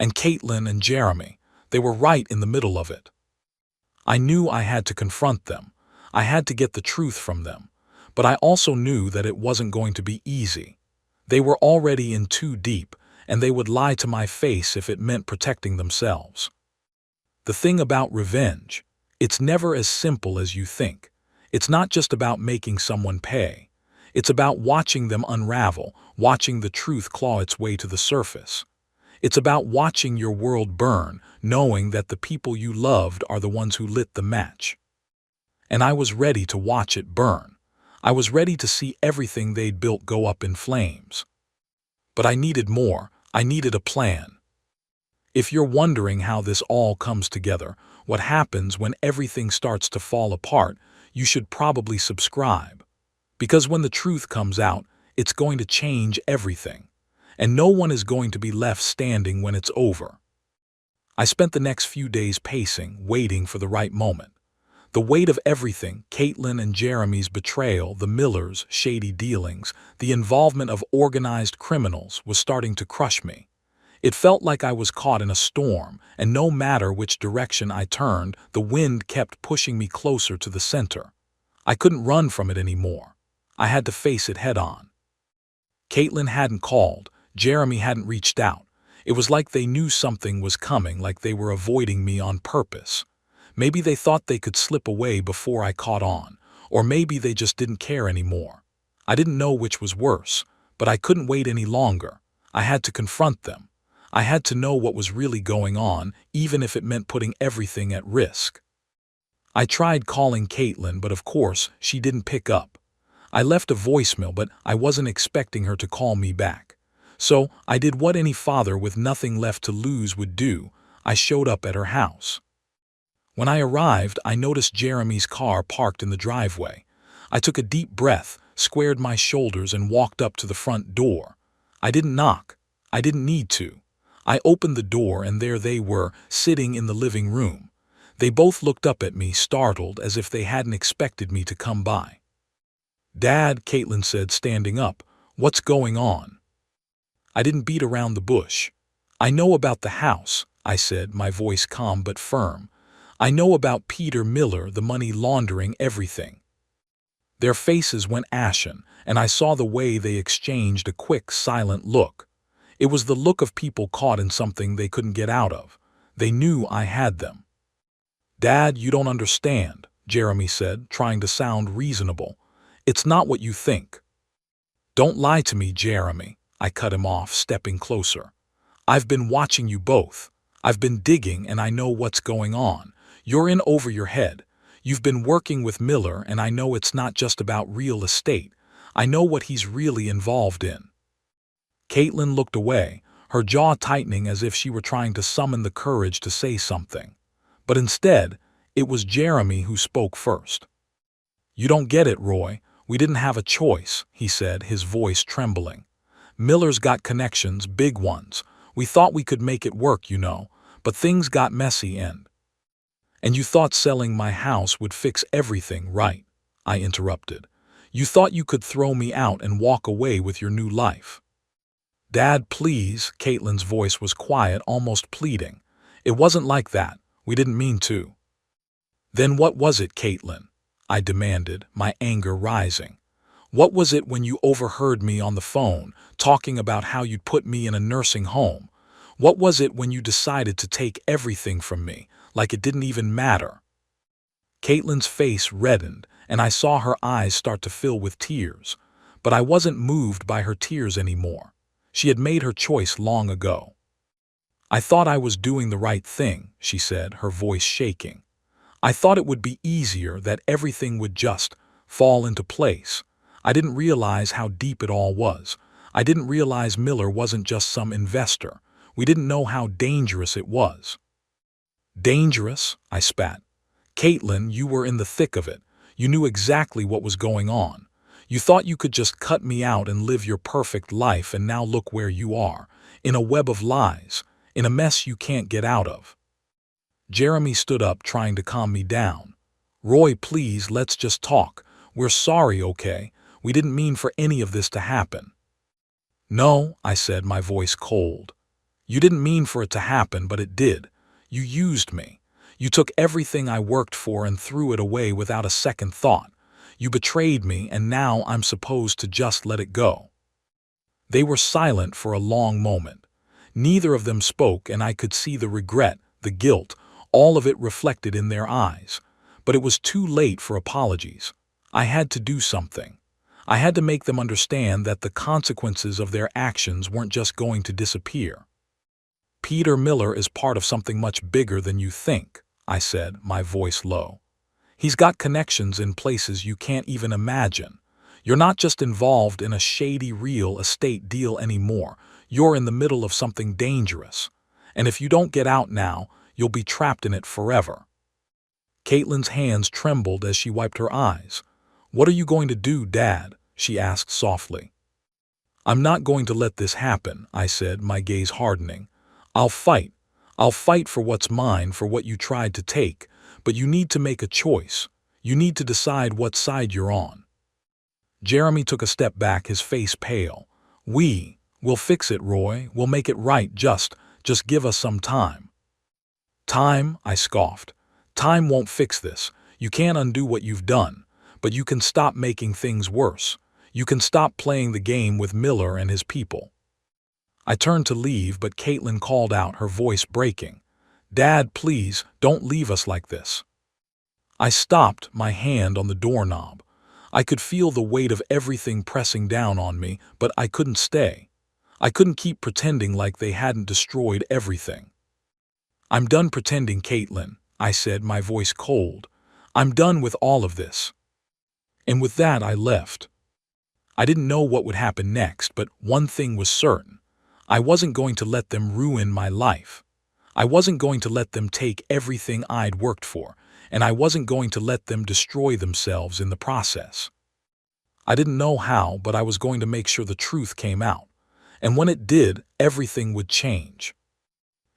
And Caitlin and Jeremy, they were right in the middle of it. I knew I had to confront them. I had to get the truth from them. But I also knew that it wasn't going to be easy. They were already in too deep, and they would lie to my face if it meant protecting themselves. The thing about revenge, it's never as simple as you think. It's not just about making someone pay. It's about watching them unravel, watching the truth claw its way to the surface. It's about watching your world burn, knowing that the people you loved are the ones who lit the match. And I was ready to watch it burn. I was ready to see everything they'd built go up in flames. But I needed more. I needed a plan. If you're wondering how this all comes together, what happens when everything starts to fall apart, you should probably subscribe. Because when the truth comes out, it's going to change everything. And no one is going to be left standing when it's over. I spent the next few days pacing, waiting for the right moment. The weight of everything, Caitlin and Jeremy's betrayal, the Millers' shady dealings, the involvement of organized criminals, was starting to crush me. It felt like I was caught in a storm, and no matter which direction I turned, the wind kept pushing me closer to the center. I couldn't run from it anymore. I had to face it head on. Caitlin hadn't called. Jeremy hadn't reached out. It was like they knew something was coming, like they were avoiding me on purpose. Maybe they thought they could slip away before I caught on, or maybe they just didn't care anymore. I didn't know which was worse, but I couldn't wait any longer. I had to confront them. I had to know what was really going on, even if it meant putting everything at risk. I tried calling Caitlin, but of course, she didn't pick up. I left a voicemail, but I wasn't expecting her to call me back. So I did what any father with nothing left to lose would do. I showed up at her house. When I arrived, I noticed Jeremy's car parked in the driveway. I took a deep breath, squared my shoulders, and walked up to the front door. I didn't knock. I didn't need to. I opened the door, and there they were, sitting in the living room. They both looked up at me, startled, as if they hadn't expected me to come by. "Dad," Caitlin said, standing up, "what's going on?" I didn't beat around the bush. "I know about the house," I said, my voice calm but firm. "I know about Peter Miller, the money laundering, everything." Their faces went ashen, and I saw the way they exchanged a quick, silent look. It was the look of people caught in something they couldn't get out of. They knew I had them. "Dad, you don't understand," Jeremy said, trying to sound reasonable. "It's not what you think." "Don't lie to me, Jeremy," I cut him off, stepping closer. "I've been watching you both. I've been digging, and I know what's going on. You're in over your head. You've been working with Miller, and I know it's not just about real estate. I know what he's really involved in." Caitlin looked away, her jaw tightening as if she were trying to summon the courage to say something. But instead, it was Jeremy who spoke first. "You don't get it, Roy. We didn't have a choice," he said, his voice trembling. "Miller's got connections, big ones. We thought we could make it work, you know, but things got messy and you thought selling my house would fix everything, right?" I interrupted. "You thought you could throw me out and walk away with your new life." "Dad, please," Caitlin's voice was quiet, almost pleading. "It wasn't like that. We didn't mean to." "Then what was it, Caitlin?" I demanded, my anger rising. "What was it when you overheard me on the phone, talking about how you'd put me in a nursing home? What was it when you decided to take everything from me, like it didn't even matter?" Caitlin's face reddened, and I saw her eyes start to fill with tears. But I wasn't moved by her tears anymore. She had made her choice long ago. "I thought I was doing the right thing," she said, her voice shaking. "I thought it would be easier, that everything would just fall into place. I didn't realize how deep it all was. I didn't realize Miller wasn't just some investor. We didn't know how dangerous it was." "Dangerous?" I spat. "Caitlin, you were in the thick of it. You knew exactly what was going on. You thought you could just cut me out and live your perfect life, and now look where you are, in a web of lies, in a mess you can't get out of." Jeremy stood up, trying to calm me down. "Roy, please, let's just talk. We're sorry, okay? We didn't mean for any of this to happen." "No," I said, my voice cold. You didn't mean for it to happen, but it did. You used me. You took everything I worked for and threw it away without a second thought. You betrayed me, and now I'm supposed to just let it go." They were silent for a long moment. Neither of them spoke, and I could see the regret, the guilt, all of it reflected in their eyes. But it was too late for apologies. I had to do something. I had to make them understand that the consequences of their actions weren't just going to disappear. "Peter Miller is part of something much bigger than you think," I said, my voice low. "He's got connections in places you can't even imagine. You're not just involved in a shady real estate deal anymore. You're in the middle of something dangerous. And if you don't get out now, you'll be trapped in it forever." Caitlin's hands trembled as she wiped her eyes. "What are you going to do, Dad?" she asked softly. "I'm not going to let this happen," I said, my gaze hardening. I'll fight. I'll fight for what's mine, for what you tried to take. But you need to make a choice. You need to decide what side you're on." Jeremy took a step back, his face pale. We'll fix it, Roy. We'll make it right. Just give us some time." "Time?" I scoffed. "Time won't fix this. You can't undo what you've done. But you can stop making things worse. You can stop playing the game with Miller and his people." I turned to leave, but Caitlin called out, her voice breaking. "Dad, please, don't leave us like this." I stopped, my hand on the doorknob. I could feel the weight of everything pressing down on me, but I couldn't stay. I couldn't keep pretending like they hadn't destroyed everything. "I'm done pretending, Caitlin," I said, my voice cold. "I'm done with all of this." And with that, I left. I didn't know what would happen next, but one thing was certain. I wasn't going to let them ruin my life. I wasn't going to let them take everything I'd worked for, and I wasn't going to let them destroy themselves in the process. I didn't know how, but I was going to make sure the truth came out. And when it did, everything would change.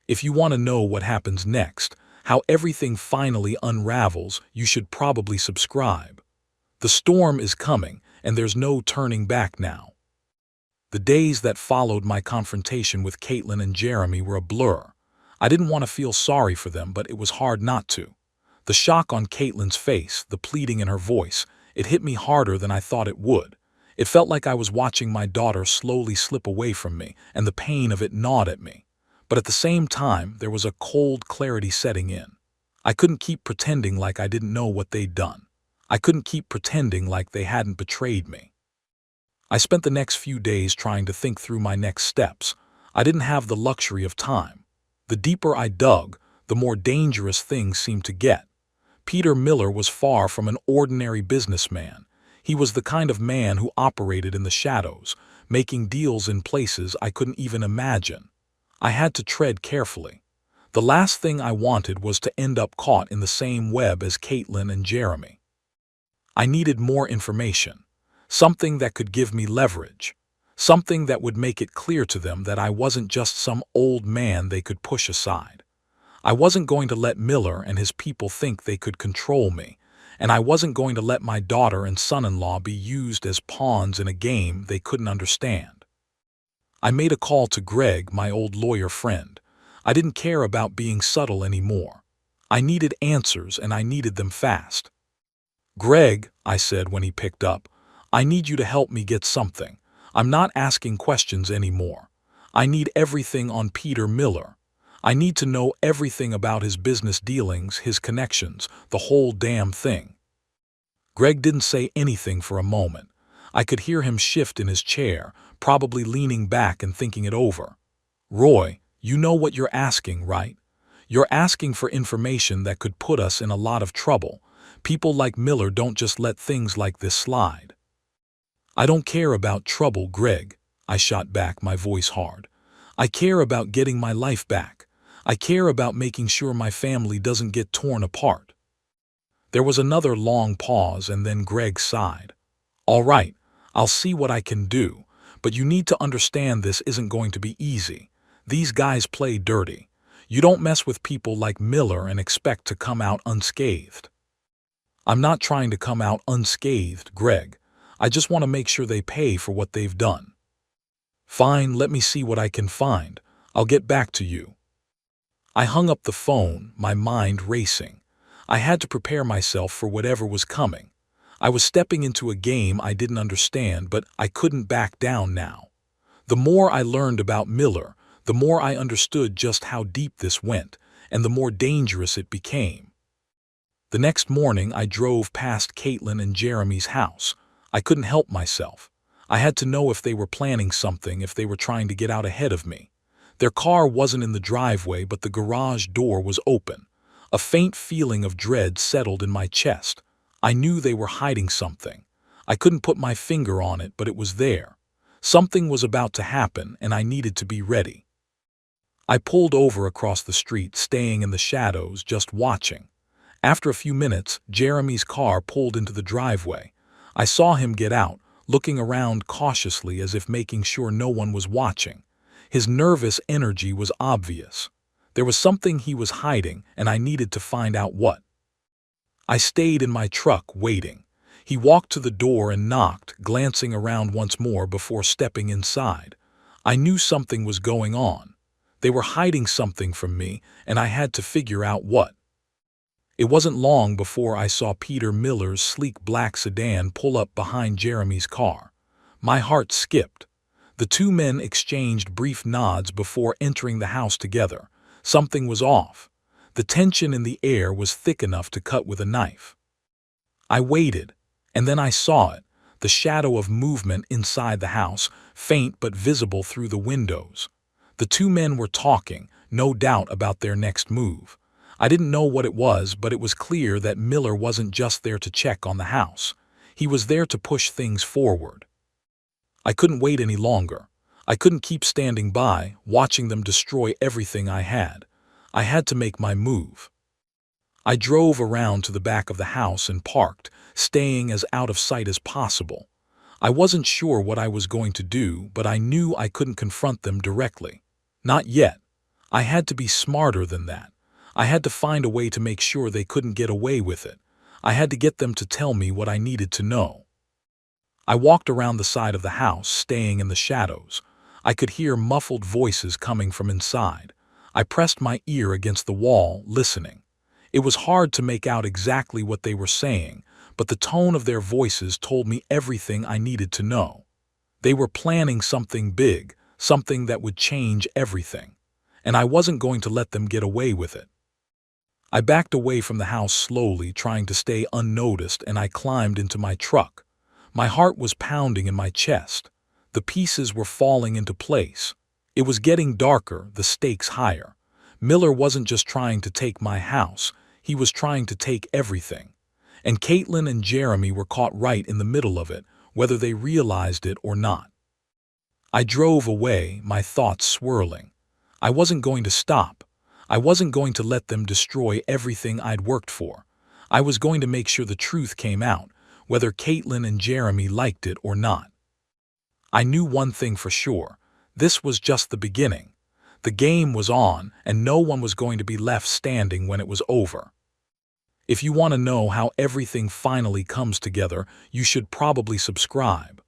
If you want to know what happens next, how everything finally unravels, you should probably subscribe. The storm is coming, and there's no turning back now. The days that followed my confrontation with Caitlin and Jeremy were a blur. I didn't want to feel sorry for them, but it was hard not to. The shock on Caitlin's face, the pleading in her voice, it hit me harder than I thought it would. It felt like I was watching my daughter slowly slip away from me, and the pain of it gnawed at me. But at the same time, there was a cold clarity setting in. I couldn't keep pretending like I didn't know what they'd done. I couldn't keep pretending like they hadn't betrayed me. I spent the next few days trying to think through my next steps. I didn't have the luxury of time. The deeper I dug, the more dangerous things seemed to get. Peter Miller was far from an ordinary businessman. He was the kind of man who operated in the shadows, making deals in places I couldn't even imagine. I had to tread carefully. The last thing I wanted was to end up caught in the same web as Caitlin and Jeremy. I needed more information. Something that could give me leverage. Something that would make it clear to them that I wasn't just some old man they could push aside. I wasn't going to let Miller and his people think they could control me, and I wasn't going to let my daughter and son-in-law be used as pawns in a game they couldn't understand. I made a call to Greg, my old lawyer friend. I didn't care about being subtle anymore. I needed answers, and I needed them fast. "Greg," I said when he picked up, "I need you to help me get something. I'm not asking questions anymore. I need everything on Peter Miller. I need to know everything about his business dealings, his connections, the whole damn thing." Greg didn't say anything for a moment. I could hear him shift in his chair, probably leaning back and thinking it over. "Roy, you know what you're asking, right? You're asking for information that could put us in a lot of trouble. People like Miller don't just let things like this slide." "I don't care about trouble, Greg," I shot back, my voice hard. "I care about getting my life back. I care about making sure my family doesn't get torn apart." There was another long pause, and then Greg sighed. "All right, I'll see what I can do, but you need to understand this isn't going to be easy. These guys play dirty. You don't mess with people like Miller and expect to come out unscathed." "I'm not trying to come out unscathed, Greg. I just want to make sure they pay for what they've done." "Fine, let me see what I can find. I'll get back to you." I hung up the phone, my mind racing. I had to prepare myself for whatever was coming. I was stepping into a game I didn't understand, but I couldn't back down now. The more I learned about Miller, the more I understood just how deep this went, and the more dangerous it became. The next morning, I drove past Caitlin and Jeremy's house. I couldn't help myself. I had to know if they were planning something, if they were trying to get out ahead of me. Their car wasn't in the driveway, but the garage door was open. A faint feeling of dread settled in my chest. I knew they were hiding something. I couldn't put my finger on it, but it was there. Something was about to happen, and I needed to be ready. I pulled over across the street, staying in the shadows, just watching. After a few minutes, Jeremy's car pulled into the driveway. I saw him get out, looking around cautiously as if making sure no one was watching. His nervous energy was obvious. There was something he was hiding, and I needed to find out what. I stayed in my truck, waiting. He walked to the door and knocked, glancing around once more before stepping inside. I knew something was going on. They were hiding something from me, and I had to figure out what. It wasn't long before I saw Peter Miller's sleek black sedan pull up behind Jeremy's car. My heart skipped. The two men exchanged brief nods before entering the house together. Something was off. The tension in the air was thick enough to cut with a knife. I waited, and then I saw it, the shadow of movement inside the house, faint but visible through the windows. The two men were talking, no doubt about their next move. I didn't know what it was, but it was clear that Miller wasn't just there to check on the house. He was there to push things forward. I couldn't wait any longer. I couldn't keep standing by, watching them destroy everything I had. I had to make my move. I drove around to the back of the house and parked, staying as out of sight as possible. I wasn't sure what I was going to do, but I knew I couldn't confront them directly. Not yet. I had to be smarter than that. I had to find a way to make sure they couldn't get away with it. I had to get them to tell me what I needed to know. I walked around the side of the house, staying in the shadows. I could hear muffled voices coming from inside. I pressed my ear against the wall, listening. It was hard to make out exactly what they were saying, but the tone of their voices told me everything I needed to know. They were planning something big, something that would change everything, and I wasn't going to let them get away with it. I backed away from the house slowly, trying to stay unnoticed, and I climbed into my truck. My heart was pounding in my chest. The pieces were falling into place. It was getting darker, the stakes higher. Miller wasn't just trying to take my house, he was trying to take everything. And Caitlin and Jeremy were caught right in the middle of it, whether they realized it or not. I drove away, my thoughts swirling. I wasn't going to stop. I wasn't going to let them destroy everything I'd worked for. I was going to make sure the truth came out, whether Caitlin and Jeremy liked it or not. I knew one thing for sure. This was just the beginning. The game was on, and no one was going to be left standing when it was over. If you want to know how everything finally comes together, you should probably subscribe.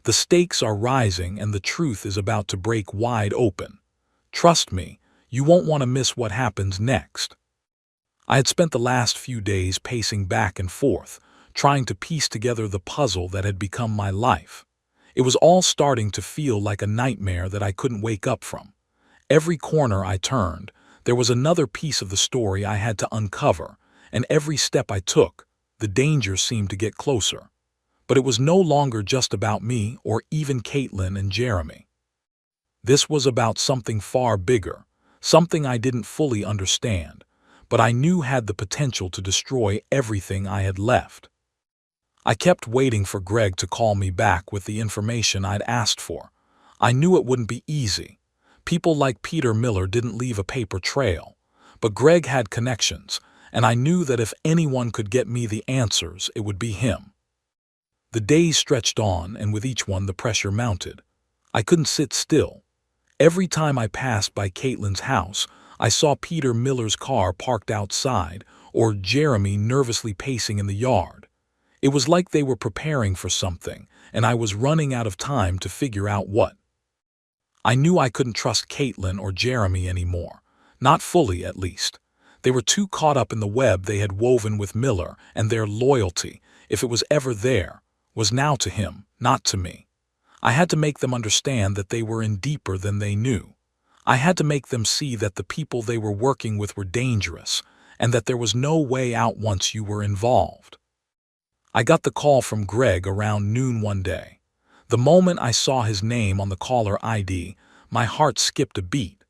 The stakes are rising, and the truth is about to break wide open. Trust me, you won't want to miss what happens next. I had spent the last few days pacing back and forth, trying to piece together the puzzle that had become my life. It was all starting to feel like a nightmare that I couldn't wake up from. Every corner I turned, there was another piece of the story I had to uncover, and every step I took, the danger seemed to get closer. But it was no longer just about me or even Caitlin and Jeremy. This was about something far bigger, something I didn't fully understand, but I knew had the potential to destroy everything I had left. I kept waiting for Greg to call me back with the information I'd asked for. I knew it wouldn't be easy. People like Peter Miller didn't leave a paper trail, but Greg had connections, and I knew that if anyone could get me the answers, it would be him. The days stretched on, and with each one the pressure mounted. I couldn't sit still. Every time I passed by Caitlin's house, I saw Peter Miller's car parked outside, or Jeremy nervously pacing in the yard. It was like they were preparing for something, and I was running out of time to figure out what. I knew I couldn't trust Caitlin or Jeremy anymore. Not fully, at least. They were too caught up in the web they had woven with Miller, and their loyalty, if it was ever there, was now to him, not to me. I had to make them understand that they were in deeper than they knew. I had to make them see that the people they were working with were dangerous, and that there was no way out once you were involved. I got the call from Greg around noon one day. The moment I saw his name on the caller ID, my heart skipped a beat.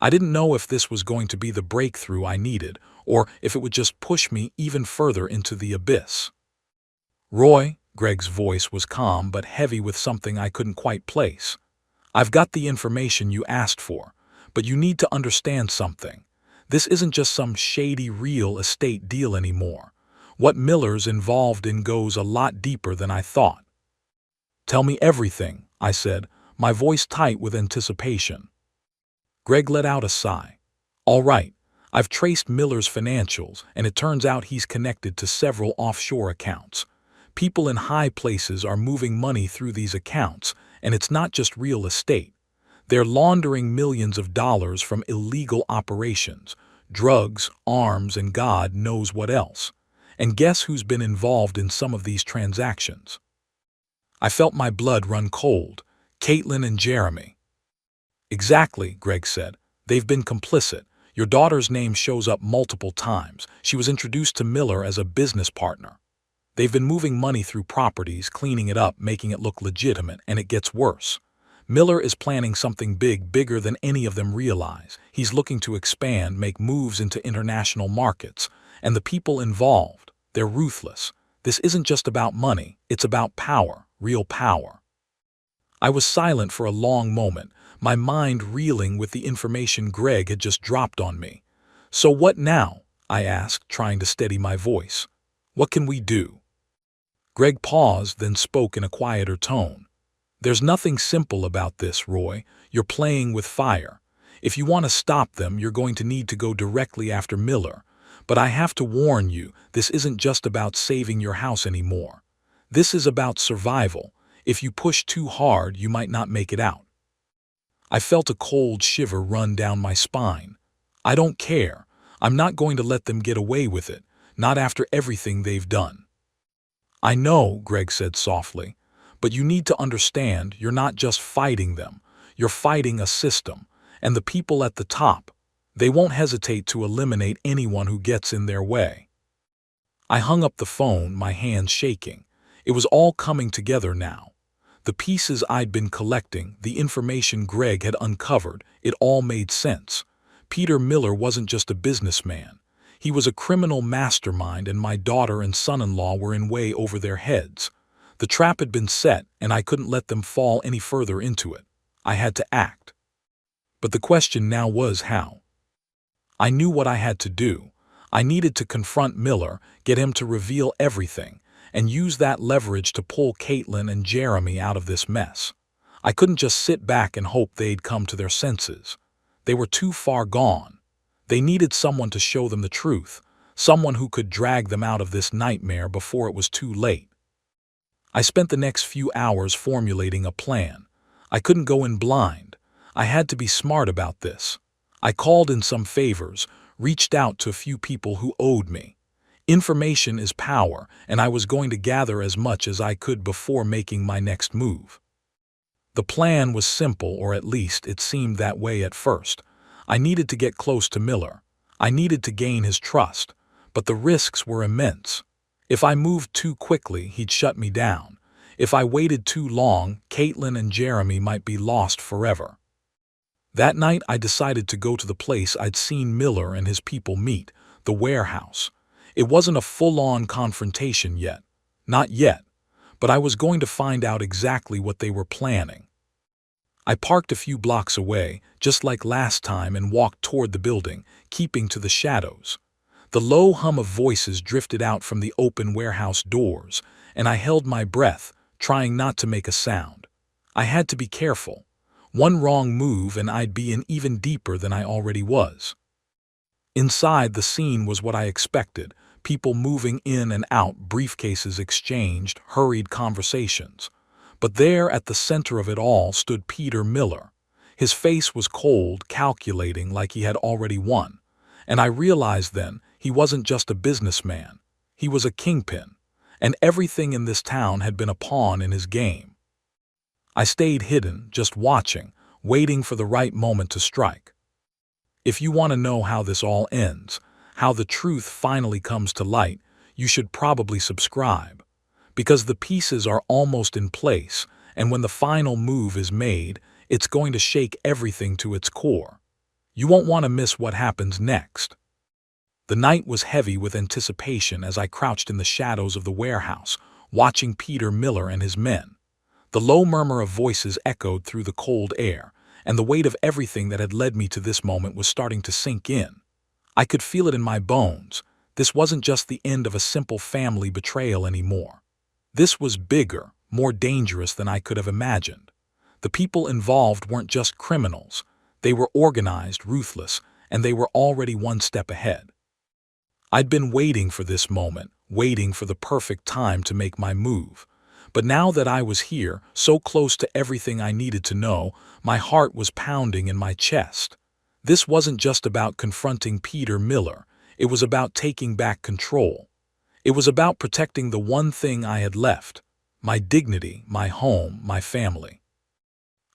I didn't know if this was going to be the breakthrough I needed, or if it would just push me even further into the abyss. "Roy," Greg's voice was calm but heavy with something I couldn't quite place. "I've got the information you asked for, but you need to understand something. This isn't just some shady real estate deal anymore. What Miller's involved in goes a lot deeper than I thought." "Tell me everything," I said, my voice tight with anticipation. Greg let out a sigh. "All right, I've traced Miller's financials, and it turns out he's connected to several offshore accounts. People in high places are moving money through these accounts, and it's not just real estate. They're laundering millions of dollars from illegal operations, drugs, arms, and God knows what else. And guess who's been involved in some of these transactions?" I felt my blood run cold. Caitlin and Jeremy. "Exactly," Greg said. "They've been complicit. Your daughter's name shows up multiple times. She was introduced to Miller as a business partner. They've been moving money through properties, cleaning it up, making it look legitimate, and it gets worse. Miller is planning something big, bigger than any of them realize. He's looking to expand, make moves into international markets. And the people involved, they're ruthless. This isn't just about money, it's about power, real power." I was silent for a long moment, my mind reeling with the information Greg had just dropped on me. "So what now?" I asked, trying to steady my voice. "What can we do?" Greg paused, then spoke in a quieter tone. "There's nothing simple about this, Roy. You're playing with fire. If you want to stop them, you're going to need to go directly after Miller. But I have to warn you, this isn't just about saving your house anymore. This is about survival. If you push too hard, you might not make it out." I felt a cold shiver run down my spine. "I don't care. I'm not going to let them get away with it, not after everything they've done." "I know," Greg said softly, "but you need to understand you're not just fighting them. You're fighting a system, and the people at the top, they won't hesitate to eliminate anyone who gets in their way." I hung up the phone, my hands shaking. It was all coming together now. The pieces I'd been collecting, the information Greg had uncovered, it all made sense. Peter Miller wasn't just a businessman. He was a criminal mastermind, and my daughter and son-in-law were in way over their heads. The trap had been set, and I couldn't let them fall any further into it. I had to act. But the question now was how. I knew what I had to do. I needed to confront Miller, get him to reveal everything, and use that leverage to pull Caitlin and Jeremy out of this mess. I couldn't just sit back and hope they'd come to their senses. They were too far gone. They needed someone to show them the truth, someone who could drag them out of this nightmare before it was too late. I spent the next few hours formulating a plan. I couldn't go in blind. I had to be smart about this. I called in some favors, reached out to a few people who owed me. Information is power, and I was going to gather as much as I could before making my next move. The plan was simple, or at least it seemed that way at first. I needed to get close to Miller. I needed to gain his trust, but the risks were immense. If I moved too quickly, he'd shut me down. If I waited too long, Caitlin and Jeremy might be lost forever. That night, I decided to go to the place I'd seen Miller and his people meet, the warehouse. It wasn't a full-on confrontation yet. Not yet. But I was going to find out exactly what they were planning. I parked a few blocks away, just like last time, and walked toward the building, keeping to the shadows. The low hum of voices drifted out from the open warehouse doors, and I held my breath, trying not to make a sound. I had to be careful. One wrong move and I'd be in even deeper than I already was. Inside, the scene was what I expected. People moving in and out, briefcases exchanged, hurried conversations. But there, at the center of it all, stood Peter Miller. His face was cold, calculating like he had already won. And I realized then he wasn't just a businessman. He was a kingpin, and everything in this town had been a pawn in his game. I stayed hidden, just watching, waiting for the right moment to strike. If you want to know how this all ends, how the truth finally comes to light, you should probably subscribe. Because the pieces are almost in place, and when the final move is made, it's going to shake everything to its core. You won't want to miss what happens next. The night was heavy with anticipation as I crouched in the shadows of the warehouse, watching Peter Miller and his men. The low murmur of voices echoed through the cold air, and the weight of everything that had led me to this moment was starting to sink in. I could feel it in my bones. This wasn't just the end of a simple family betrayal anymore. This was bigger, more dangerous than I could have imagined. The people involved weren't just criminals. They were organized, ruthless, and they were already one step ahead. I'd been waiting for this moment, waiting for the perfect time to make my move. But now that I was here, so close to everything I needed to know, my heart was pounding in my chest. This wasn't just about confronting Peter Miller. It was about taking back control. It was about protecting the one thing I had left: my dignity, my home, my family.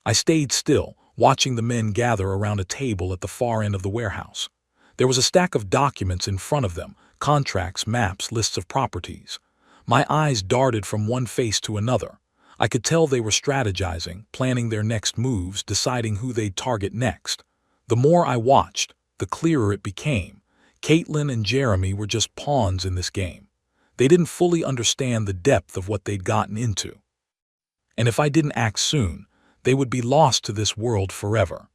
I stayed still, watching the men gather around a table at the far end of the warehouse. There was a stack of documents in front of them: contracts, maps, lists of properties. My eyes darted from one face to another. I could tell they were strategizing, planning their next moves, deciding who they'd target next. The more I watched, the clearer it became. Caitlin and Jeremy were just pawns in this game. They didn't fully understand the depth of what they'd gotten into. And if I didn't act soon, they would be lost to this world forever.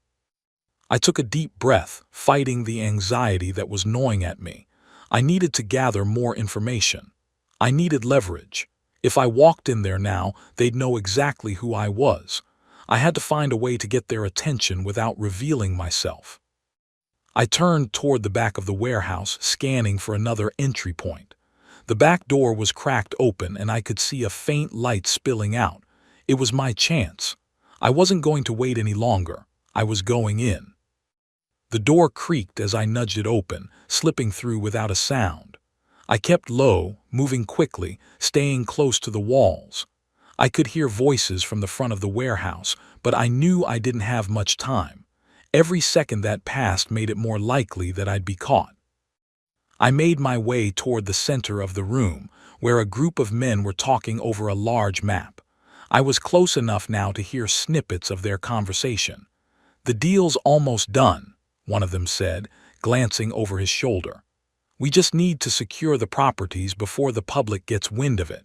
I took a deep breath, fighting the anxiety that was gnawing at me. I needed to gather more information. I needed leverage. If I walked in there now, they'd know exactly who I was. I had to find a way to get their attention without revealing myself. I turned toward the back of the warehouse, scanning for another entry point. The back door was cracked open, and I could see a faint light spilling out. It was my chance. I wasn't going to wait any longer. I was going in. The door creaked as I nudged it open, slipping through without a sound. I kept low, moving quickly, staying close to the walls. I could hear voices from the front of the warehouse, but I knew I didn't have much time. Every second that passed made it more likely that I'd be caught. I made my way toward the center of the room, where a group of men were talking over a large map. I was close enough now to hear snippets of their conversation. "The deal's almost done," one of them said, glancing over his shoulder. "We just need to secure the properties before the public gets wind of it."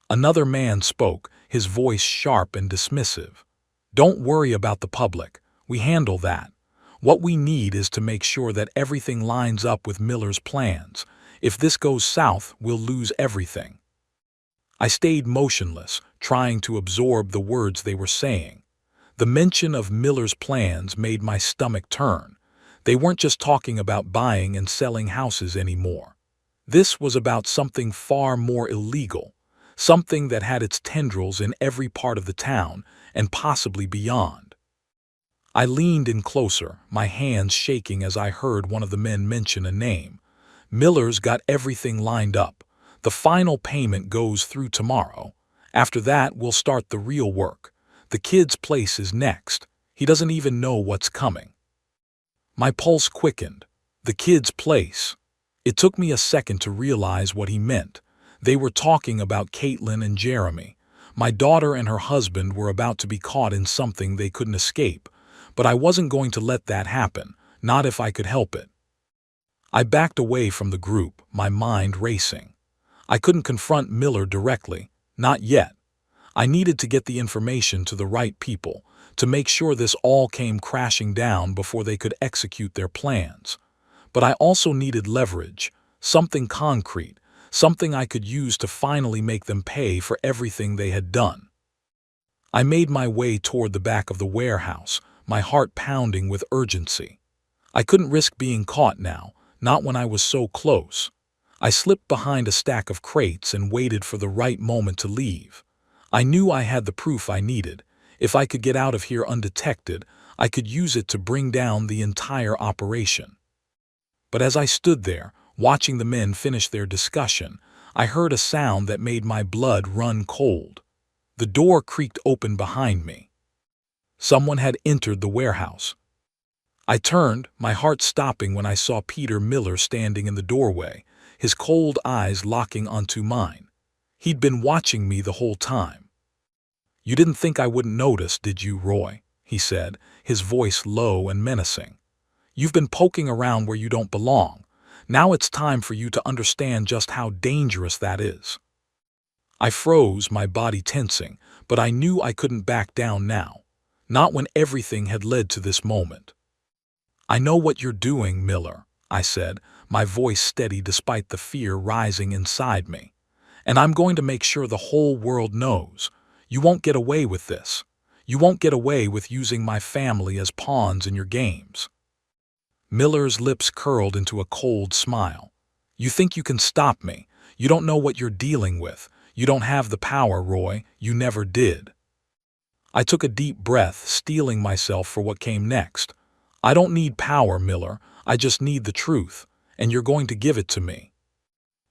Another man spoke, his voice sharp and dismissive. "Don't worry about the public. We handle that. What we need is to make sure that everything lines up with Miller's plans. If this goes south, we'll lose everything." I stayed motionless, trying to absorb the words they were saying. The mention of Miller's plans made my stomach turn. They weren't just talking about buying and selling houses anymore. This was about something far more illegal, something that had its tendrils in every part of the town and possibly beyond. I leaned in closer, my hands shaking as I heard one of the men mention a name. "Miller's got everything lined up. The final payment goes through tomorrow. After that, we'll start the real work. The kid's place is next. He doesn't even know what's coming." My pulse quickened. The kid's place. It took me a second to realize what he meant. They were talking about Caitlin and Jeremy. My daughter and her husband were about to be caught in something they couldn't escape, but I wasn't going to let that happen, not if I could help it. I backed away from the group, my mind racing. I couldn't confront Miller directly, not yet. I needed to get the information to the right people, to make sure this all came crashing down before they could execute their plans. But I also needed leverage, something concrete, something I could use to finally make them pay for everything they had done. I made my way toward the back of the warehouse, my heart pounding with urgency. I couldn't risk being caught now, not when I was so close. I slipped behind a stack of crates and waited for the right moment to leave. I knew I had the proof I needed. If I could get out of here undetected, I could use it to bring down the entire operation. But as I stood there, watching the men finish their discussion, I heard a sound that made my blood run cold. The door creaked open behind me. Someone had entered the warehouse. I turned, my heart stopping when I saw Peter Miller standing in the doorway, his cold eyes locking onto mine. He'd been watching me the whole time. "You didn't think I wouldn't notice, did you, Roy?" he said, his voice low and menacing. "You've been poking around where you don't belong. Now it's time for you to understand just how dangerous that is." I froze, my body tensing, but I knew I couldn't back down now. Not when everything had led to this moment. "I know what you're doing, Miller," I said, my voice steady despite the fear rising inside me. "And I'm going to make sure the whole world knows. You won't get away with this. You won't get away with using my family as pawns in your games." Miller's lips curled into a cold smile. "You think you can stop me? You don't know what you're dealing with. You don't have the power, Roy. You never did." I took a deep breath, steeling myself for what came next. "I don't need power, Miller. I just need the truth, and you're going to give it to me."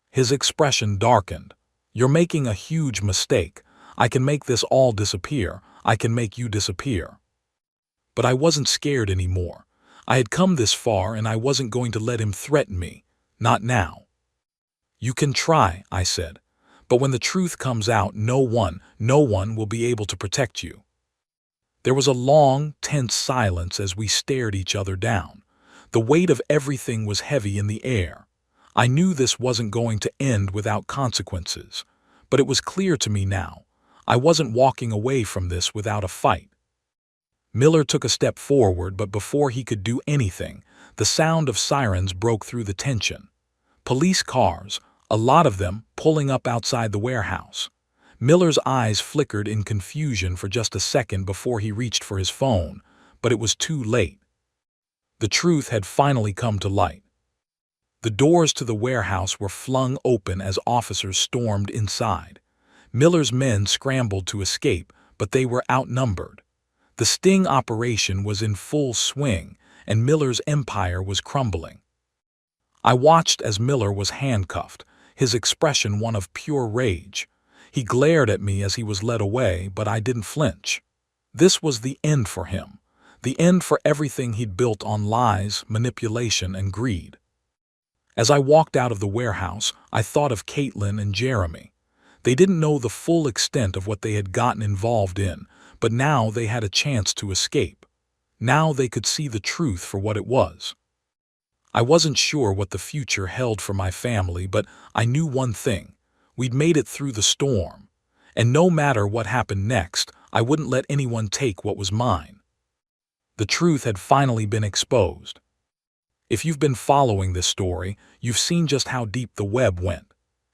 His expression darkened. "You're making a huge mistake. I can make this all disappear. I can make you disappear." But I wasn't scared anymore. I had come this far, and I wasn't going to let him threaten me. Not now. "You can try," I said. "But when the truth comes out, no one will be able to protect you." There was a long, tense silence as we stared each other down. The weight of everything was heavy in the air. I knew this wasn't going to end without consequences, but it was clear to me now. I wasn't walking away from this without a fight. Miller took a step forward, but before he could do anything, the sound of sirens broke through the tension. Police cars, a lot of them, pulling up outside the warehouse. Miller's eyes flickered in confusion for just a second before he reached for his phone, but it was too late. The truth had finally come to light. The doors to the warehouse were flung open as officers stormed inside. Miller's men scrambled to escape, but they were outnumbered. The sting operation was in full swing, and Miller's empire was crumbling. I watched as Miller was handcuffed, his expression one of pure rage. He glared at me as he was led away, but I didn't flinch. This was the end for him, the end for everything he'd built on lies, manipulation, and greed. As I walked out of the warehouse, I thought of Caitlin and Jeremy. They didn't know the full extent of what they had gotten involved in, but now they had a chance to escape. Now they could see the truth for what it was. I wasn't sure what the future held for my family, but I knew one thing. We'd made it through the storm, and no matter what happened next, I wouldn't let anyone take what was mine. The truth had finally been exposed. If you've been following this story, you've seen just how deep the web went.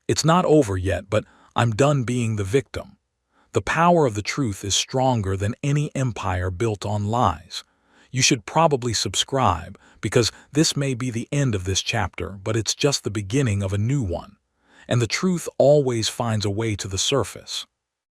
It's not over yet, but I'm done being the victim. The power of the truth is stronger than any empire built on lies. You should probably subscribe, because this may be the end of this chapter, but it's just the beginning of a new one. And the truth always finds a way to the surface.